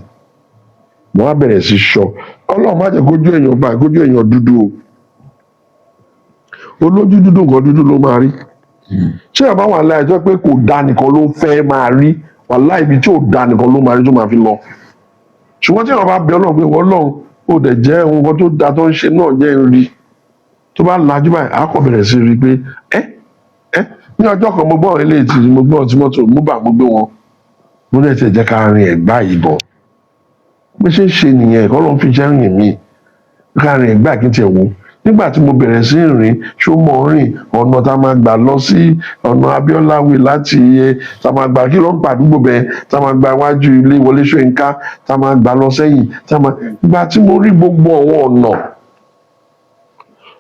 mo wá bẹ̀rẹ̀ sí sọ Ọlọ́run má jẹ́ kójú èèyàn báyìí kójú èèyàn dúdú o olójú dúdú nǹkan dúdú ló máa rí ṣé àbá wà láì jẹ́ pé kò dá nìkan ló fẹ́ máa rí wà láì ibi tí ò dá nìkan ló máa rí tó máa fi lọ ṣùgbọ́n tí wọ́n bá bẹ Ọlọ́run pé wọ́n lọ́run ó dẹ̀ jẹ́ nǹkan tó da tó ń ṣe náà jẹ́ ń rí tó bá lajú báyìí á kọ̀ bẹ̀rẹ̀ sí rí i pé ní ọjọ́ kan mo gbọ́ àwọn eléyìí tí mo gbọ́ tí mọ́tò mo bá gbogbo wọn mo lè tẹ̀ jẹ́ ká rin Ẹ̀gbá yìí bọ̀ bó ṣe ń ṣe nìyẹn ẹ̀kọ́ ló ń fi jẹ́ rìn mí ká rin Ẹ̀gbá kí n tiẹ̀ wò nígbà tí mo bẹ̀rẹ̀ sí rìn ṣó mọ̀ rìn ọ̀nà tá a máa gbà lọ sí ọ̀nà Abíọ́lá Way láti tá a máa gbà kí ló ń pàdúgbò bẹ́ẹ̀ tá a máa gba iwájú ilé Wọlé Ṣóyínká tá a máa gbà lọ sẹ́yìn ìgbà tí mo rí gbogbo àwọn ọ̀nà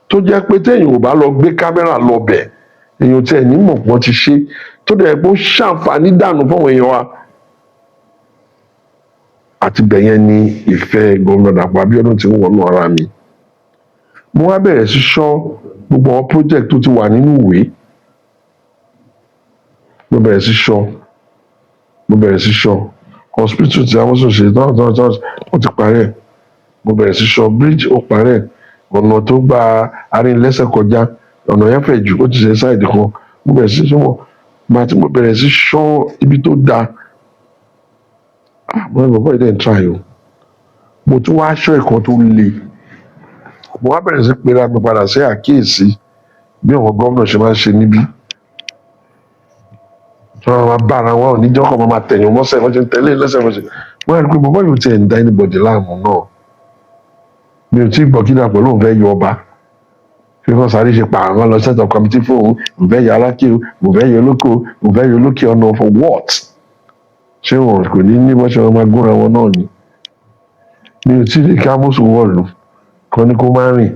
tó jẹ́ pé téèyàn ò bá lọ gbé kámẹ́rà lọ bẹ̀ èèyàn tí ẹ̀ ní mọ̀ pọ́n ti ṣe tó dẹ̀ pé ó ṣàǹfààní dànù fáwọn èèyàn wa àti bẹ̀yẹn ni ìfẹ́ gómìnà Dàpọ̀ Abíọ́dún ti ń wọnú ara mi mo wá bẹ̀rẹ̀ sí sọ gbogbo àwọn project tó ti wà nínú ìwé mo bẹ̀rẹ̀ sí sọ hospital tí àwọn sòṣè tán ó ti parẹ́ mo bẹ̀rẹ̀ sí sọ bridge ó parẹ́ ọ̀nà tó gba arìnlẹ́sẹ̀ kọjá ọ̀nà yẹn fẹ̀ jù ó ti ṣe sáìdì kan mo bẹ̀rẹ̀ sí sọ gbà tí mo bẹ̀rẹ̀ sí sọ ibi tó dáa mo ní bàbá ìdẹ́ ń tra yìí o mo tún wá aṣọ ẹ̀kan tó le mo wá bẹ̀rẹ̀ sí pera mi padà sí àkíyèsí bí àwọn gómìnà ṣe máa ń ṣe níbí tí wọ́n máa bá ara wọn níjọ́ kan máa tẹ̀yìn mọ́sẹ̀ wọ́n ṣe ń tẹ̀lé lẹ́sẹ̀ wọ́n ṣe wọ́n rí i pé bàbá yóò tiẹ̀ ń da anybody láàmú náà mi ò tí ì gbọ́ kí Dàpọ̀ lóun fẹ́ yọ ọba kí wọ́n sáré ṣe pààrọ̀ lọ set up committee fún òun mo fẹ́ yọ aláké o mo fẹ́ yọ olóko mo fẹ́ yọ olókè ọ̀nà for what ṣé wọn kò ní ní bọ́ṣẹ́ wọn máa gúnra wọn náà ni mi ò tí ì rí kámúsù wọ̀lú kan ní kó má rìn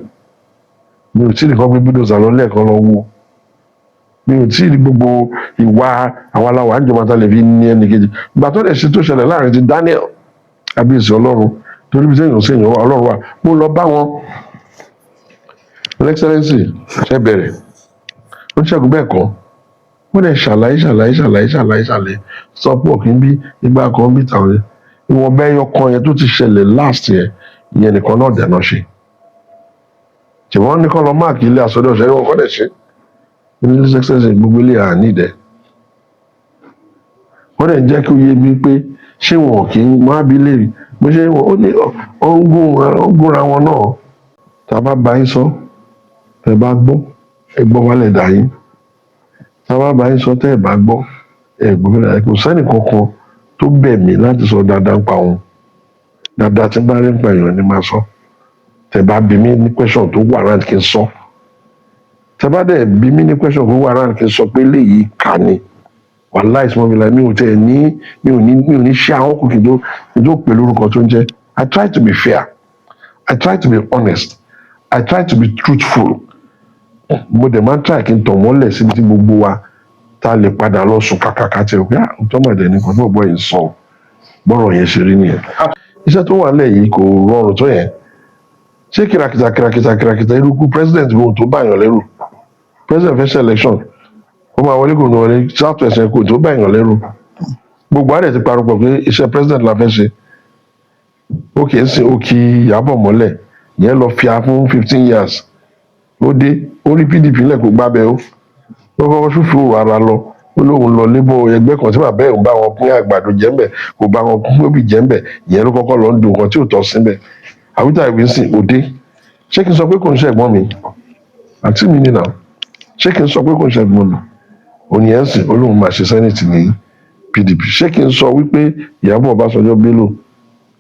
mi ò tí ì rí kan gbé bídòsà lọ lẹ́ẹ̀kan lọ wó mi ò tí ì rí gbogbo ìwà àwọn aláwọ̀ àjọmọ́ tá lè fi ní ẹnì kejì ìgbà tó dẹ̀ ṣe tó ṣẹlẹ̀ láàrin ti Daniel abiyèsí Ọlọ́run torí bí sẹ́yìn wà Ọlọ́run wà mo lọ bá wọn Excellency ṣe bẹ̀rẹ̀ ó ṣẹ́gun bẹ́ẹ̀ kọ́ wọ́n dẹ̀ ṣàlàyé support kí n bí ìgbà kan bí tàwọn ìwọ̀n bẹ́ẹ̀ yọ kan yẹn tó ti ṣẹlẹ̀ last yẹn ìyẹn nìkan náà dẹ̀ náà ṣe tí wọ́n ní kọ́ lọ máàkì ilé àsọdọ̀ ọ̀ṣẹ́ wọn kọ́ dẹ̀ ṣe ní Excellency gbogbo ilé àní ìdẹ wọ́n dẹ̀ jẹ́ kí ó yé mi pé ṣé wọn kì í máa bí léèrè bó ṣe ó ní ó ń gúnra wọn náà tá a bá bá yín sọ ẹ bá gbọ́ ẹ gbọ́ wálẹ̀ dà yín tá a bá bá yín sọ tẹ́ ẹ bá gbọ́ ẹ gbọ́ wálẹ̀ dà yín kò sẹ́nì kankan tó bẹ̀ mí láti sọ dáadáa ń pa òun dáadáa tí bá rí ń pa èèyàn ni máa sọ tẹ́ bá bí mi ní question tó wà rántí kí n sọ tẹ́ bá dẹ̀ bí mi ní question tó wà rántí kí n sọ pé léyìí kà ní wàláì sọ mi la mi ò tẹ̀ ní mi ò ní ṣe àwọn kò kì í tó pè lórúkọ tó ń jẹ́ I try to be fair I try to be honest I try to be truthful mo dẹ̀ máa ń try kí n tàn wọ́n lẹ̀ síbi tí gbogbo wa tá a lè padà lọ sùn kàkàkà tí o pé ọ̀tọ́ màdé nìkan tó gbọ́ yìí sọ bọ́rọ̀ yẹn ṣe rí nìyẹn iṣẹ́ tó wà lẹ̀ yìí kò rọrùn tó yẹn ṣé kìràkìtà irúkú president gbóhùn tó báyàn lẹ́rù president fẹ́ ṣe election ó máa wọlé kò ní wọlé south west kò tó báyàn lẹ́rù gbogbo àdẹ̀ ti parọ́pọ̀ pé iṣẹ́ president la fẹ́ ṣe ó kì í sìn ó kì í Ìyábọ̀ mọ́lẹ̀ yẹn lọ fi fún 15 years ó dé ó rí PDP lẹ̀ kó gbábẹ́ ó kọ́kọ́ ṣùfù ara lọ ó lóun lọ lébò ẹgbẹ́ kan tí bàbá ẹ̀ ń bá wọn pín àgbàdo jẹ́ńbẹ̀ kò bá wọn pín òbí jẹ́ńbẹ̀ ìyẹn ló kọ́kọ́ lọ ń dùn nǹkan tí ò tọ́ síbẹ̀ àwítà ìwé sìn ó dé ṣé kí n sọ pé kò ń ṣe ẹ̀gbọ́n mi àti mi nìyà ṣé kí n sọ pé kò ń ṣe ẹ̀gbọ́n mi òní ẹ̀ ń sìn ó lóun máa ṣe sẹ́nìtì ní PDP ṣé kí n sọ wípé Ìyábọ̀ Ọbásanjọ́ Bello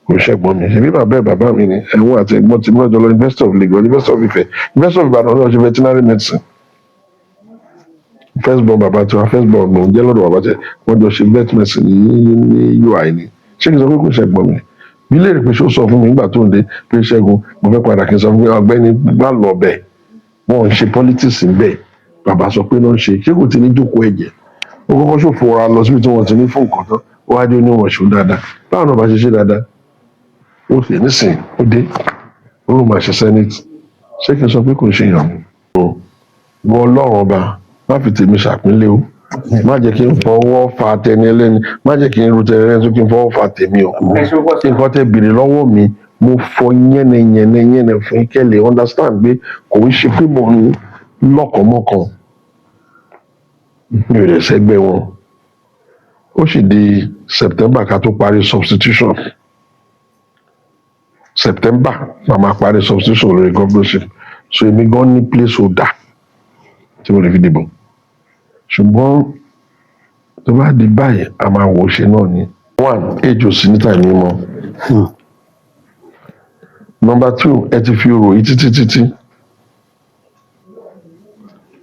kò ṣẹ̀gbọ́n mi ṣèbí bàbá mi ni ẹ̀wọ̀n àti ẹ̀gbọ́n tí wọ́n jọ lọ University of Lagos University of Ife University of Ibadan lọ́ọ́ ṣe veterinary medicine first born bàbá tiwa first born lòun jẹ́ lọ́dọ̀ bàbá tẹ̀ wọ́n jọ ṣe vet medicine ní UI ni ṣé kí n sọ pé kò ṣẹ̀gbọ́n mi bí léèrè pé ṣó sọ fún mi nígbà tó ń dé pé Ṣẹ́gun mo fẹ́ padà kí n sọ fún mi ọ̀gbẹ́ni bá lọ bẹ̀ wọ́n ń ṣe politics ń bẹ̀ bàbá sọ pé náà ń ṣe ṣé kò ti ní jókòó ẹ̀jẹ̀ ó kọ́kọ́ ṣòfò ra lọ síbi tí wọ́n ti ní fún nǹkan tán ó wá dé oníwọ̀n ṣó dáadáa báwọn náà bá ṣe dáadáa ó sì nísìn ó dé ó ló máa ṣe senate ṣé kí n sọ pé kò ń ṣe yàn mí wọ Ọlọ́run ọba má fi tèmi ṣàpínlẹ̀ o má jẹ́ kí n fọwọ́ fa tẹni ẹlẹ́ni má jẹ́ kí n ru tẹni ẹlẹ́ni tó kí n fọwọ́ fa tèmi o kí nǹkan tẹ bèrè lọ́wọ́ mi mo fọ yẹnẹyẹnẹyẹnẹ fún ìkẹlẹ understand pé kò ń ṣe pé mo ń lọ́kọ̀ọ́mọ́kan mi ò lè sẹ́gbẹ́ wọn ó sì di September ká tó parí substitution September la máa parí substitution lórí governorship so èmi gan ní place holder tí mo lè fi dìbò ṣùgbọ́n tó bá di báyìí a máa wò ó ṣe náà ni one age ò sí níta ìní mọ́ number two ẹ ti fi orò yìí títí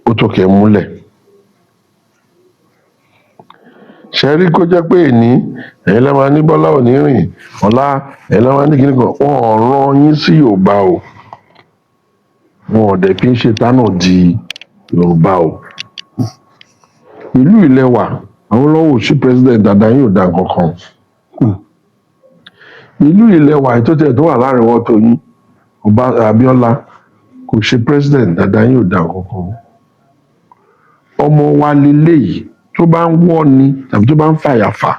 ó tó kẹ́ múlẹ̀ ṣe rí kó jẹ́ pé èní ẹ̀yin lẹ́ máa ní Bọ́lá ò ní rìn ọ̀la ẹ̀yin lẹ́ máa ní kíní kan wọn ò rán yín sí Yorùbá o wọn ò dẹ̀ fi ń ṣe tánà di Yorùbá o ìlú Ilẹ̀wà Awólọ́wọ̀ sí president dada yóò dá nǹkan kan ìlú Ilẹ̀wà ìtọ́tẹ̀ tó wà láàrin wọn tó yín Ọba Abíọ́lá kò ṣe president dada yóò dá nǹkan kan ọmọ wa leléyìí tó bá ń wọ́ ni tàbí tó bá ń fàyàfà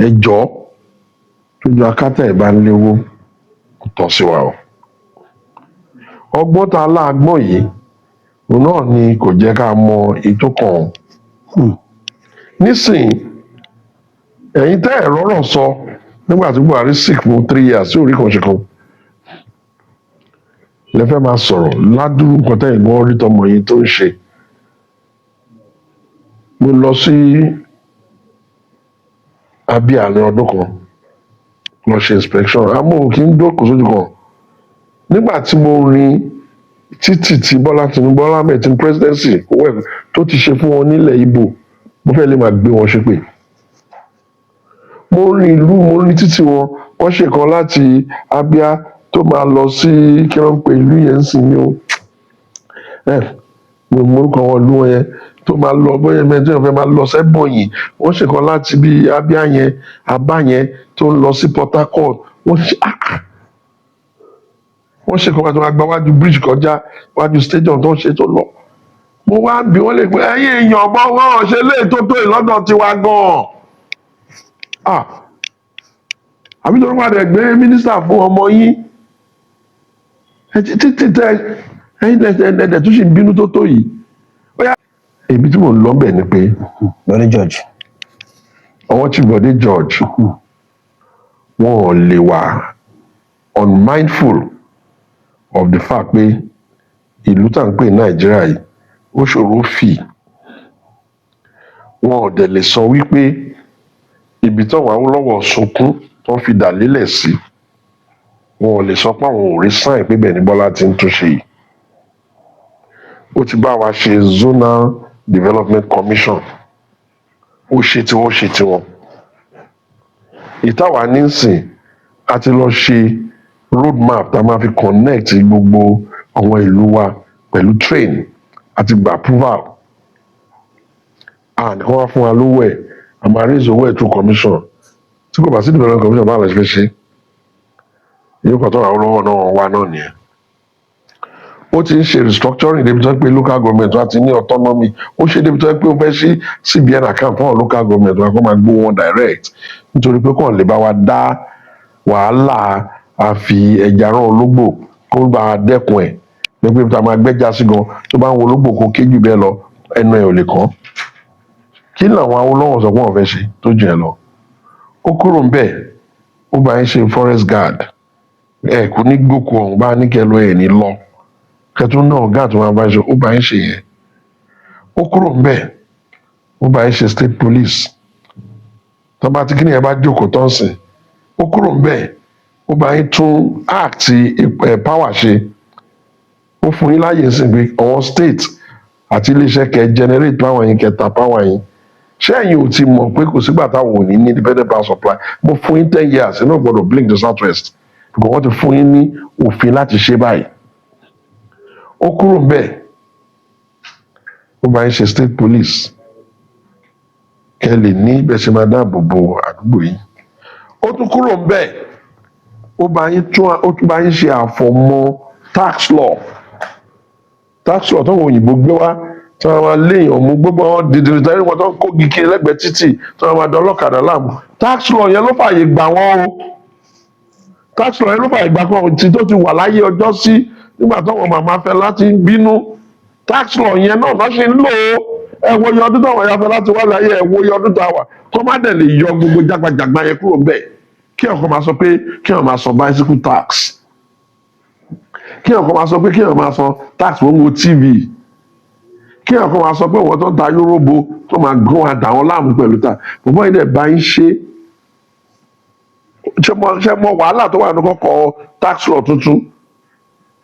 ẹjọ́ tó ju akátá ẹ̀ bá ń léwó kò tọ́ sí wa o ọgbọ́n tá a láàgbọ́n yìí òun náà ni kò jẹ́ ká mọ ètò kan nísìnyí ẹ̀yin tẹ́ ẹ̀ rọ́rọ̀ sọ nígbà tí Buhari sick fún 3 years sí orí kan ṣe kan lẹ fẹ́ máa sọ̀rọ̀ ládùúgbò nǹkan tẹ́ ìgbọ́n rí tọmọ yìí tó ń ṣe mo lọ sí Abia ní ọdún kan lọ ṣe inspection àmọ́ kì í dókòó sójú kan nígbà tí mo rin títì tí Bọ́lá Tinubu Bọ́lá Ahmed Tinubu presidency tó ti ṣe fún wọn nílẹ̀ Ìgbò mo fẹ́ lè máa gbé wọn ṣépè mo rin ìlú mo rin títì wọn wọ́n ṣe kan láti Abia tó máa lọ sí kí wọ́n pe ìlú yẹn sì ní o mo morúkọ wọn ìlú wọn yẹn tó máa lọ bóyá ẹgbẹ́ tí wọ́n fẹ́ máa lọ sẹ́bọ̀nyì wọ́n ṣe kan láti bí Abia yẹn Aba yẹn tó ń lọ sí Port Harcourt wọ́n ṣe kan láti máa gba wájú bridge kọjá wájú stadium tó ń ṣe tó lọ mo wá bí wọ́n lè pé ẹ̀yin èèyàn ọgbọ́n wọn ṣe lè tó ìlọ́dọ̀ tiwa gan-an àbí tó ń padà gbé mínísítà fún ọmọ yín títí tẹ ẹ̀yin ẹ̀dẹ̀ tó ṣì ń bínú tó yìí èmi tí mò ń lọ bẹ̀ ni pé Bọ̀dé George àwọn tí Bọ̀dé George wọn ò lè wà unmindful of the fact pé ìlú tá à ń pè Nàìjíríà yìí ó ṣòro fì wọn ò dẹ̀ lè sọ wípé ibi táwọn Awólọ́wọ̀ sunkún tó fi dà lélẹ̀ sí wọn ò lè sọ pé àwọn ò rí sáìn pé bẹ́ẹ̀ ni Bọ́lá ti ń túnṣe yìí ó ti bá wa ṣe zonal development commission ó ṣe tiwọn ṣe tiwọn ìtawà nísìn a ti lọ ṣe road map tá a máa fi connect gbogbo àwọn ìlú wa pẹ̀lú train àti gba approval and kí wọ́n fún wa lówó ẹ̀ a máa raise owó ẹ̀ through commission tí kò bá sí development commission báwo la ṣe fẹ́ ṣe èyí kan tó wà lọ́wọ́ náà wà náà nìyẹn ó ti ń ṣe restructuring débi tó ń pé local government wa ti ní autonomy ó ṣe débi tó ń pé ó fẹ́ ṣí CBN account fún àwọn local government wa kó máa gbó wọn direct nítorí pé kàn lè bá wa dá wàhálà àfi ẹja rán ológbò kó bá a dẹ́kun ẹ̀ pé tá a máa gbẹ́jà sí gan tó bá ń wo ológbò kó kéjù bẹ́ẹ̀ lọ ẹnu ẹ̀ ò lè kàn kí làwọn Awólọ́wọ̀ sọ pé wọ́n fẹ́ ṣe tó jù ẹ lọ ó kúrò ń bẹ̀ ó bá ń ṣe forest guard ẹ̀ kò ní gbókò ọ̀hún bá ní kẹ́ lọ ẹ̀ ní lọ kẹtùn náà ọgá àti wọn bá ṣe ó bá ń ṣe yẹn ó kúrò ń bẹ̀ ó bá ń ṣe state police tó bá ti kí nìyẹn bá jókòó tán sìn ó kúrò ń bẹ̀ ó bá ń tún act power ṣe ó fún yín láàyè sí pé àwọn state àti iléeṣẹ́ kẹ́ generate power yín kẹ́ ta power yín ṣé ẹ̀yin ò ti mọ̀ pé kò sígbà táwọn ò ní ní independent power supply mo fún yín 10 years ẹ náà gbọ́dọ̀ blink the south west because wọ́n ti fún yín ní òfin láti ṣe báyìí ó kúrò ń bẹ̀ ó bá ń ṣe state police kẹ́ lè ní bẹ́ẹ̀ ṣe máa dáàbò bo àdúgbò yìí ó tún kúrò ń bẹ̀ ó tún bá yín ṣe àfọ̀mọ́ tax law táwọn òyìnbó gbé wá tí wọn máa léèyàn mú gbogbo àwọn dìdìrì tẹ́lẹ̀ wọn tó ń kó gígé lẹ́gbẹ̀ẹ́ títì tí wọn máa dán ọlọ́kadà láàmú tax law yẹn ló fààyè gbà wọ́n o tax law yẹn ló fààyè gbà wọ́n tí tó ti wà láyé ọjọ́ sí nígbà táwọn màmá fẹ́ láti bínú tax law yẹn náà lọ́ ṣe ń lò ó ẹ wo iye ọdún táwọn ẹ̀yà fẹ́ láti wá láyé ẹ wo iye ọdún tá a wà kó má dẹ̀ lè yọ gbogbo jágbajàgba yẹn kúrò bẹ́ẹ̀ kí ọkọ máa sọ pé kí wọn máa sọ bicycle tax kí ọkọ máa sọ pé kí wọn máa sọ tax fún owó tv kí ọkọ máa sọ pé wọn tó ń ta yóróbo tó máa gún wa dà wọn láàmú pẹ̀lú ta bọ̀bọ́ yìí dẹ̀ bá ń ṣe mọ wàhálà tó wà ní kọ́kọ́ tax law tuntun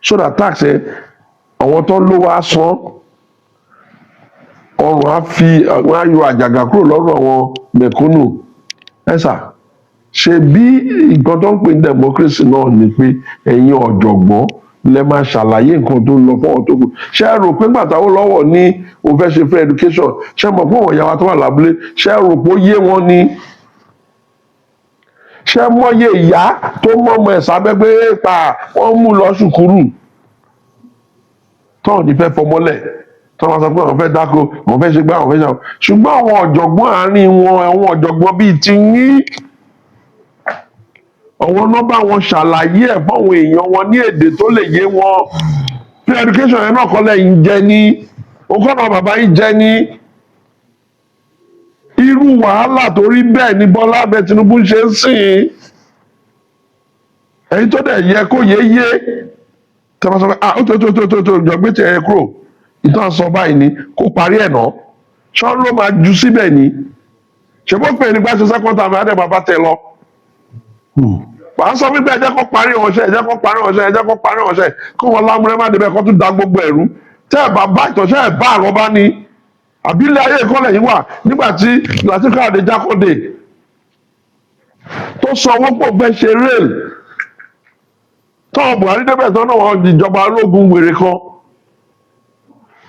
so that tax ẹ àwọn tó ń lówó á san ọrùn á fi àwọn á yọ àjàgà kúrò lọ́rùn àwọn mẹ̀kúnnù ẹ̀sà ṣe bí nǹkan tó ń pè ní democracy náà ni pé ẹ̀yin ọ̀jọ̀gbọ́n lẹ máa ṣàlàyé nǹkan tó ń lọ fọ́wọ́ tó kù ṣé ẹ rò pé gbàtàwó lọ́wọ́ ní o fẹ́ ṣe free education ṣé ẹ mọ̀ pé wọ́n yàwá tó wà lábúlé ṣé ẹ rò pé ó yé wọn ni ṣé ẹ mọ̀ye ìyá tó mọ̀mọ́ ẹ̀ sábẹ́ pé pa wọ́n mú lọ ṣùkúrù tọ́ọ̀ ní fẹ́ fọmọ́lẹ̀ tọ́ máa sọ pé àwọn fẹ́ dáko àwọn fẹ́ ṣe gbá àwọn fẹ́ ṣe àwọn ṣùgbọ́n àwọn ọ̀jọ̀gbọ́n àárín wọn àwọn ọ̀jọ̀gbọ́n bíi ti yín àwọn nọ́mbà wọn ṣàlàyé ẹ̀ fáwọn èèyàn wọn ní èdè tó lè yé wọn free education yẹn náà kọ́ lẹ́yìn jẹ́ ní okọ́nà bàbá yìí jẹ́ ní irú wàhálà tó rí bẹ́ẹ̀ ni Bọ́lá Ahmed Tinubu ṣe ń sìn ẹ̀yin tó dẹ̀ yẹ kó yé tẹ́ bá sọ pé ó tó jọ̀gbé tí ẹ kúrò ìtàn sọ báyìí ni kó parí ẹ̀ náà ṣọ́ ló máa ju síbẹ̀ ni ṣe bó pè ní gbàṣẹ second time adé bàbá tẹ lọ wàá sọ wípé ẹjẹ kó parí ọ̀ṣẹ́ kó wọn lámúrẹ́ má débẹ̀ kó tún da gbogbo ẹ̀rú tẹ́ ẹ̀ bá bá ìtọ̀ṣẹ́ ẹ̀ bá àrọ́bá ni àbílẹ̀ ayé ìkọlẹ̀ yìí wà nígbà tí Lateef Káyọ̀dé Jákàndé tó sọ owó pò fẹ́ ṣe rail tọ́wọ́ Buhari débẹ̀ tán náà wọ́n ìjọba ológun wèrè kan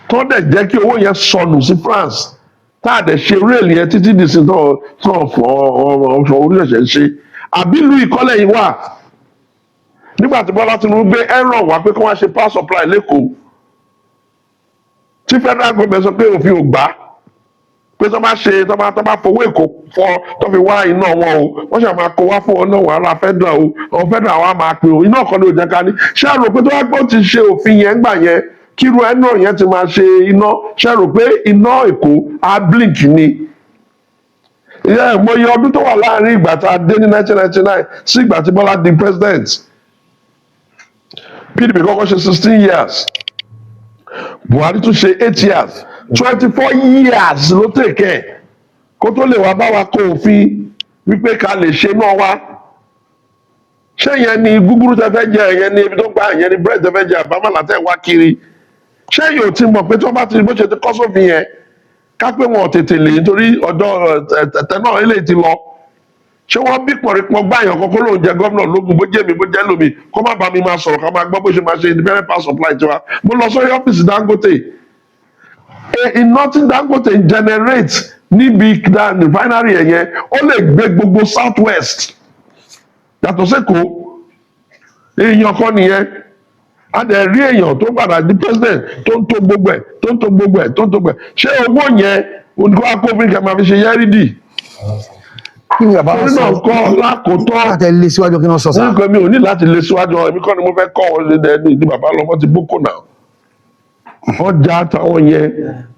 tó dẹ̀ jẹ́ kí owó yẹn sọnù sí France tá a dẹ̀ ṣe rail yẹn títí di sin tán fọ ọ̀ṣọ́ orílẹ̀-èdè ṣe àbílù ìkọlẹ̀ yìí wà nígbà tí Bọ́lá Tinubu gbé ẹ̀rọ wá pé kí wọ́n ṣe power supply lẹ́kọ̀ọ́ tí federal government sọ pé òfin ò gbà pé tó bá fowó èkó fọ tó fi wá iná wọn o wọ́n ṣe máa kó wá fún ọ náà wàhálà federal o àwọn federal wa máa pè o iná kan ní òjẹ́ ká ní ṣé àrò pé tó wá gbọ́ ti ṣe òfin yẹn gbà yẹn kíru ẹnu yẹn ti máa ṣe iná ṣé àrò pé iná èkó á blink ni mo yẹ ọdún tó wà láàrin ìgbà tá a dé ní 1999 sí ìgbà tí Bọ́lá di president PDP kọ́kọ́ ṣe 16 years Buhari tún ṣe 8 years 24 years ló tèkẹ́ kó tó lè wá bá wa kó òfin wípé ká lè ṣe náà wá ṣé yẹn ni gúgúrú tẹ fẹ́ jẹ yẹn ni ibi tó gbà yẹn ni bread tẹ fẹ́ jẹ àbámọ̀lá tẹ wá kiri ṣé yóò ti mọ̀ pé tí wọ́n bá ti bó ṣe ti kọ́ sófin yẹn ká pé wọn ò tètè lè nítorí ọ̀dọ́ ẹ̀tẹ̀ náà eléyìí ti lọ ṣé wọ́n bí pọ̀rípọ̀ gbàyàn kọ́kọ́ lóun jẹ gómìnà lógun bó jẹ́ mi bó jẹ́ lómi kó má bá mi máa sọ̀rọ̀ ká máa gbọ́ bó ṣe máa ṣe independent power supply tiwa mo lọ sórí ọ́fíìsì Dangote iná tí Dangote generate níbi refinery yẹn ó lè gbé gbogbo south west yàtọ̀ sẹ́kọ̀ọ́ èèyàn kan nìyẹn a dẹ̀ rí èèyàn tó padà di president tó ń tó gbogbo ẹ̀ ṣé owó yẹn oníkó akófin kẹ́ máa fi ṣe yẹ́rìdì kí ni bàbá torí náà kọ́ lákòótọ́ láti lé síwájú kí wọ́n sọ sáà. orúkọ mi ò ní láti lé síwájú èmi kọ́ ni mo fẹ́ kọ́ wọn lédè ní bàbá lọ́mọ ti boko náà ọjà táwọn yẹn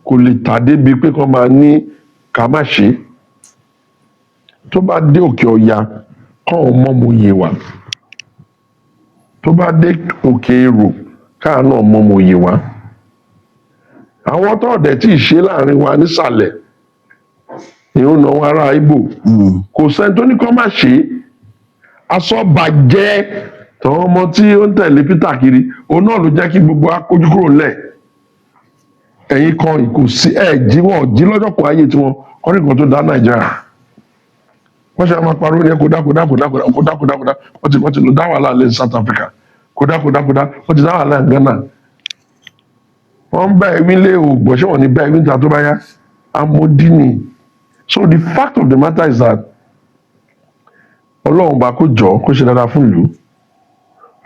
kò lè tà débi pé kọ́ máa ní ká má ṣe tó bá dé òkè ọya kọ́ ọ mọ́ mo yé wa tó bá dé òkè èrò káà náà mọ́ mo yé wa àwọn tó ọ̀dẹ̀ tí ì ṣe láàrin wa nísàlẹ̀ ìhun náà wọn ará Ìgbò kò sẹ́ni tó ní kọ́ má ṣe asọ́bàjẹ́ tàwọn ọmọ tí ó ń tẹ̀lé Peter kiri òun náà ló jẹ́ kí gbogbo akójú kúrò lẹ̀ ẹ̀yin kan kò sí jí wọn jí lọ́jọ́ kan ayé tiwọn kọ́ni kan tó dá nàìjíríà wọ́n ṣe máa parọ́ yẹn kódà wọ́n ti lọ dá wàhálà lẹ́ South Africa kódà wọ́n ti dá wàhálà Ghana wọ́n bá ẹ̀mí lé òògbọ́n ṣé wọ́n ní bá ẹ̀mí ta tó bá yá amódìní. So the fact of the matter is that ọlọ́run bá kó jọ kó ṣe dáadáa fún ìlú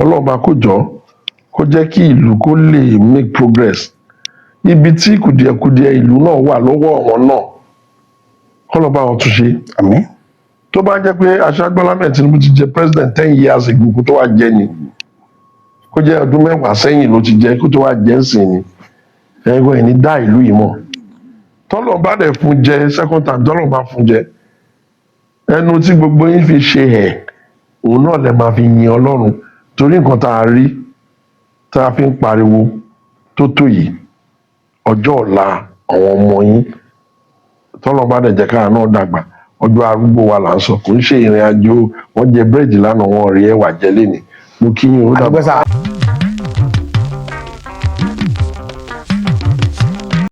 ọlọ́run bá kó jọ kó jẹ́ kí ìlú kó lè make progress ibi tí kùdìẹ̀kudiẹ ìlú náà wà lọ́wọ́ àwọn náà kọ́ lọ́ọ́ bá wọn tún ṣe. àmín. tó bá jẹ́ pé Aṣíwájú Bọ́lá Ahmed Tinubu ti jẹ president 10 years ago kó tó wá jẹ ni kó jẹ́ ọdún 10 sẹ́yìn ló ti jẹ kó tó wá jẹ ń sìn ni ẹgbẹ́ ẹni dá ìlú yìí mọ̀ tọ́lọ̀ bá dẹ̀ fún jẹ second time tọ́lọ̀ bá fún jẹ ẹnu tí gbogbo yín fi ṣe ẹ̀ òun náà lè máa fi yin Ọlọ́run torí nǹkan tá a rí tá a fi ń pariwo tó tó yìí ọjọ́ ọ̀la àwọn ọmọ yín tọ́lọ̀ bá dẹ̀ jẹ́ káà náà dàgbà ọjọ́ arúgbó wa là ń sọ kò ń ṣe ìrìn àjò wọ́n jẹ búrẹ́dì lánàá wọn rí ẹwà jẹ lénìí mo kí yín ó dàgbà.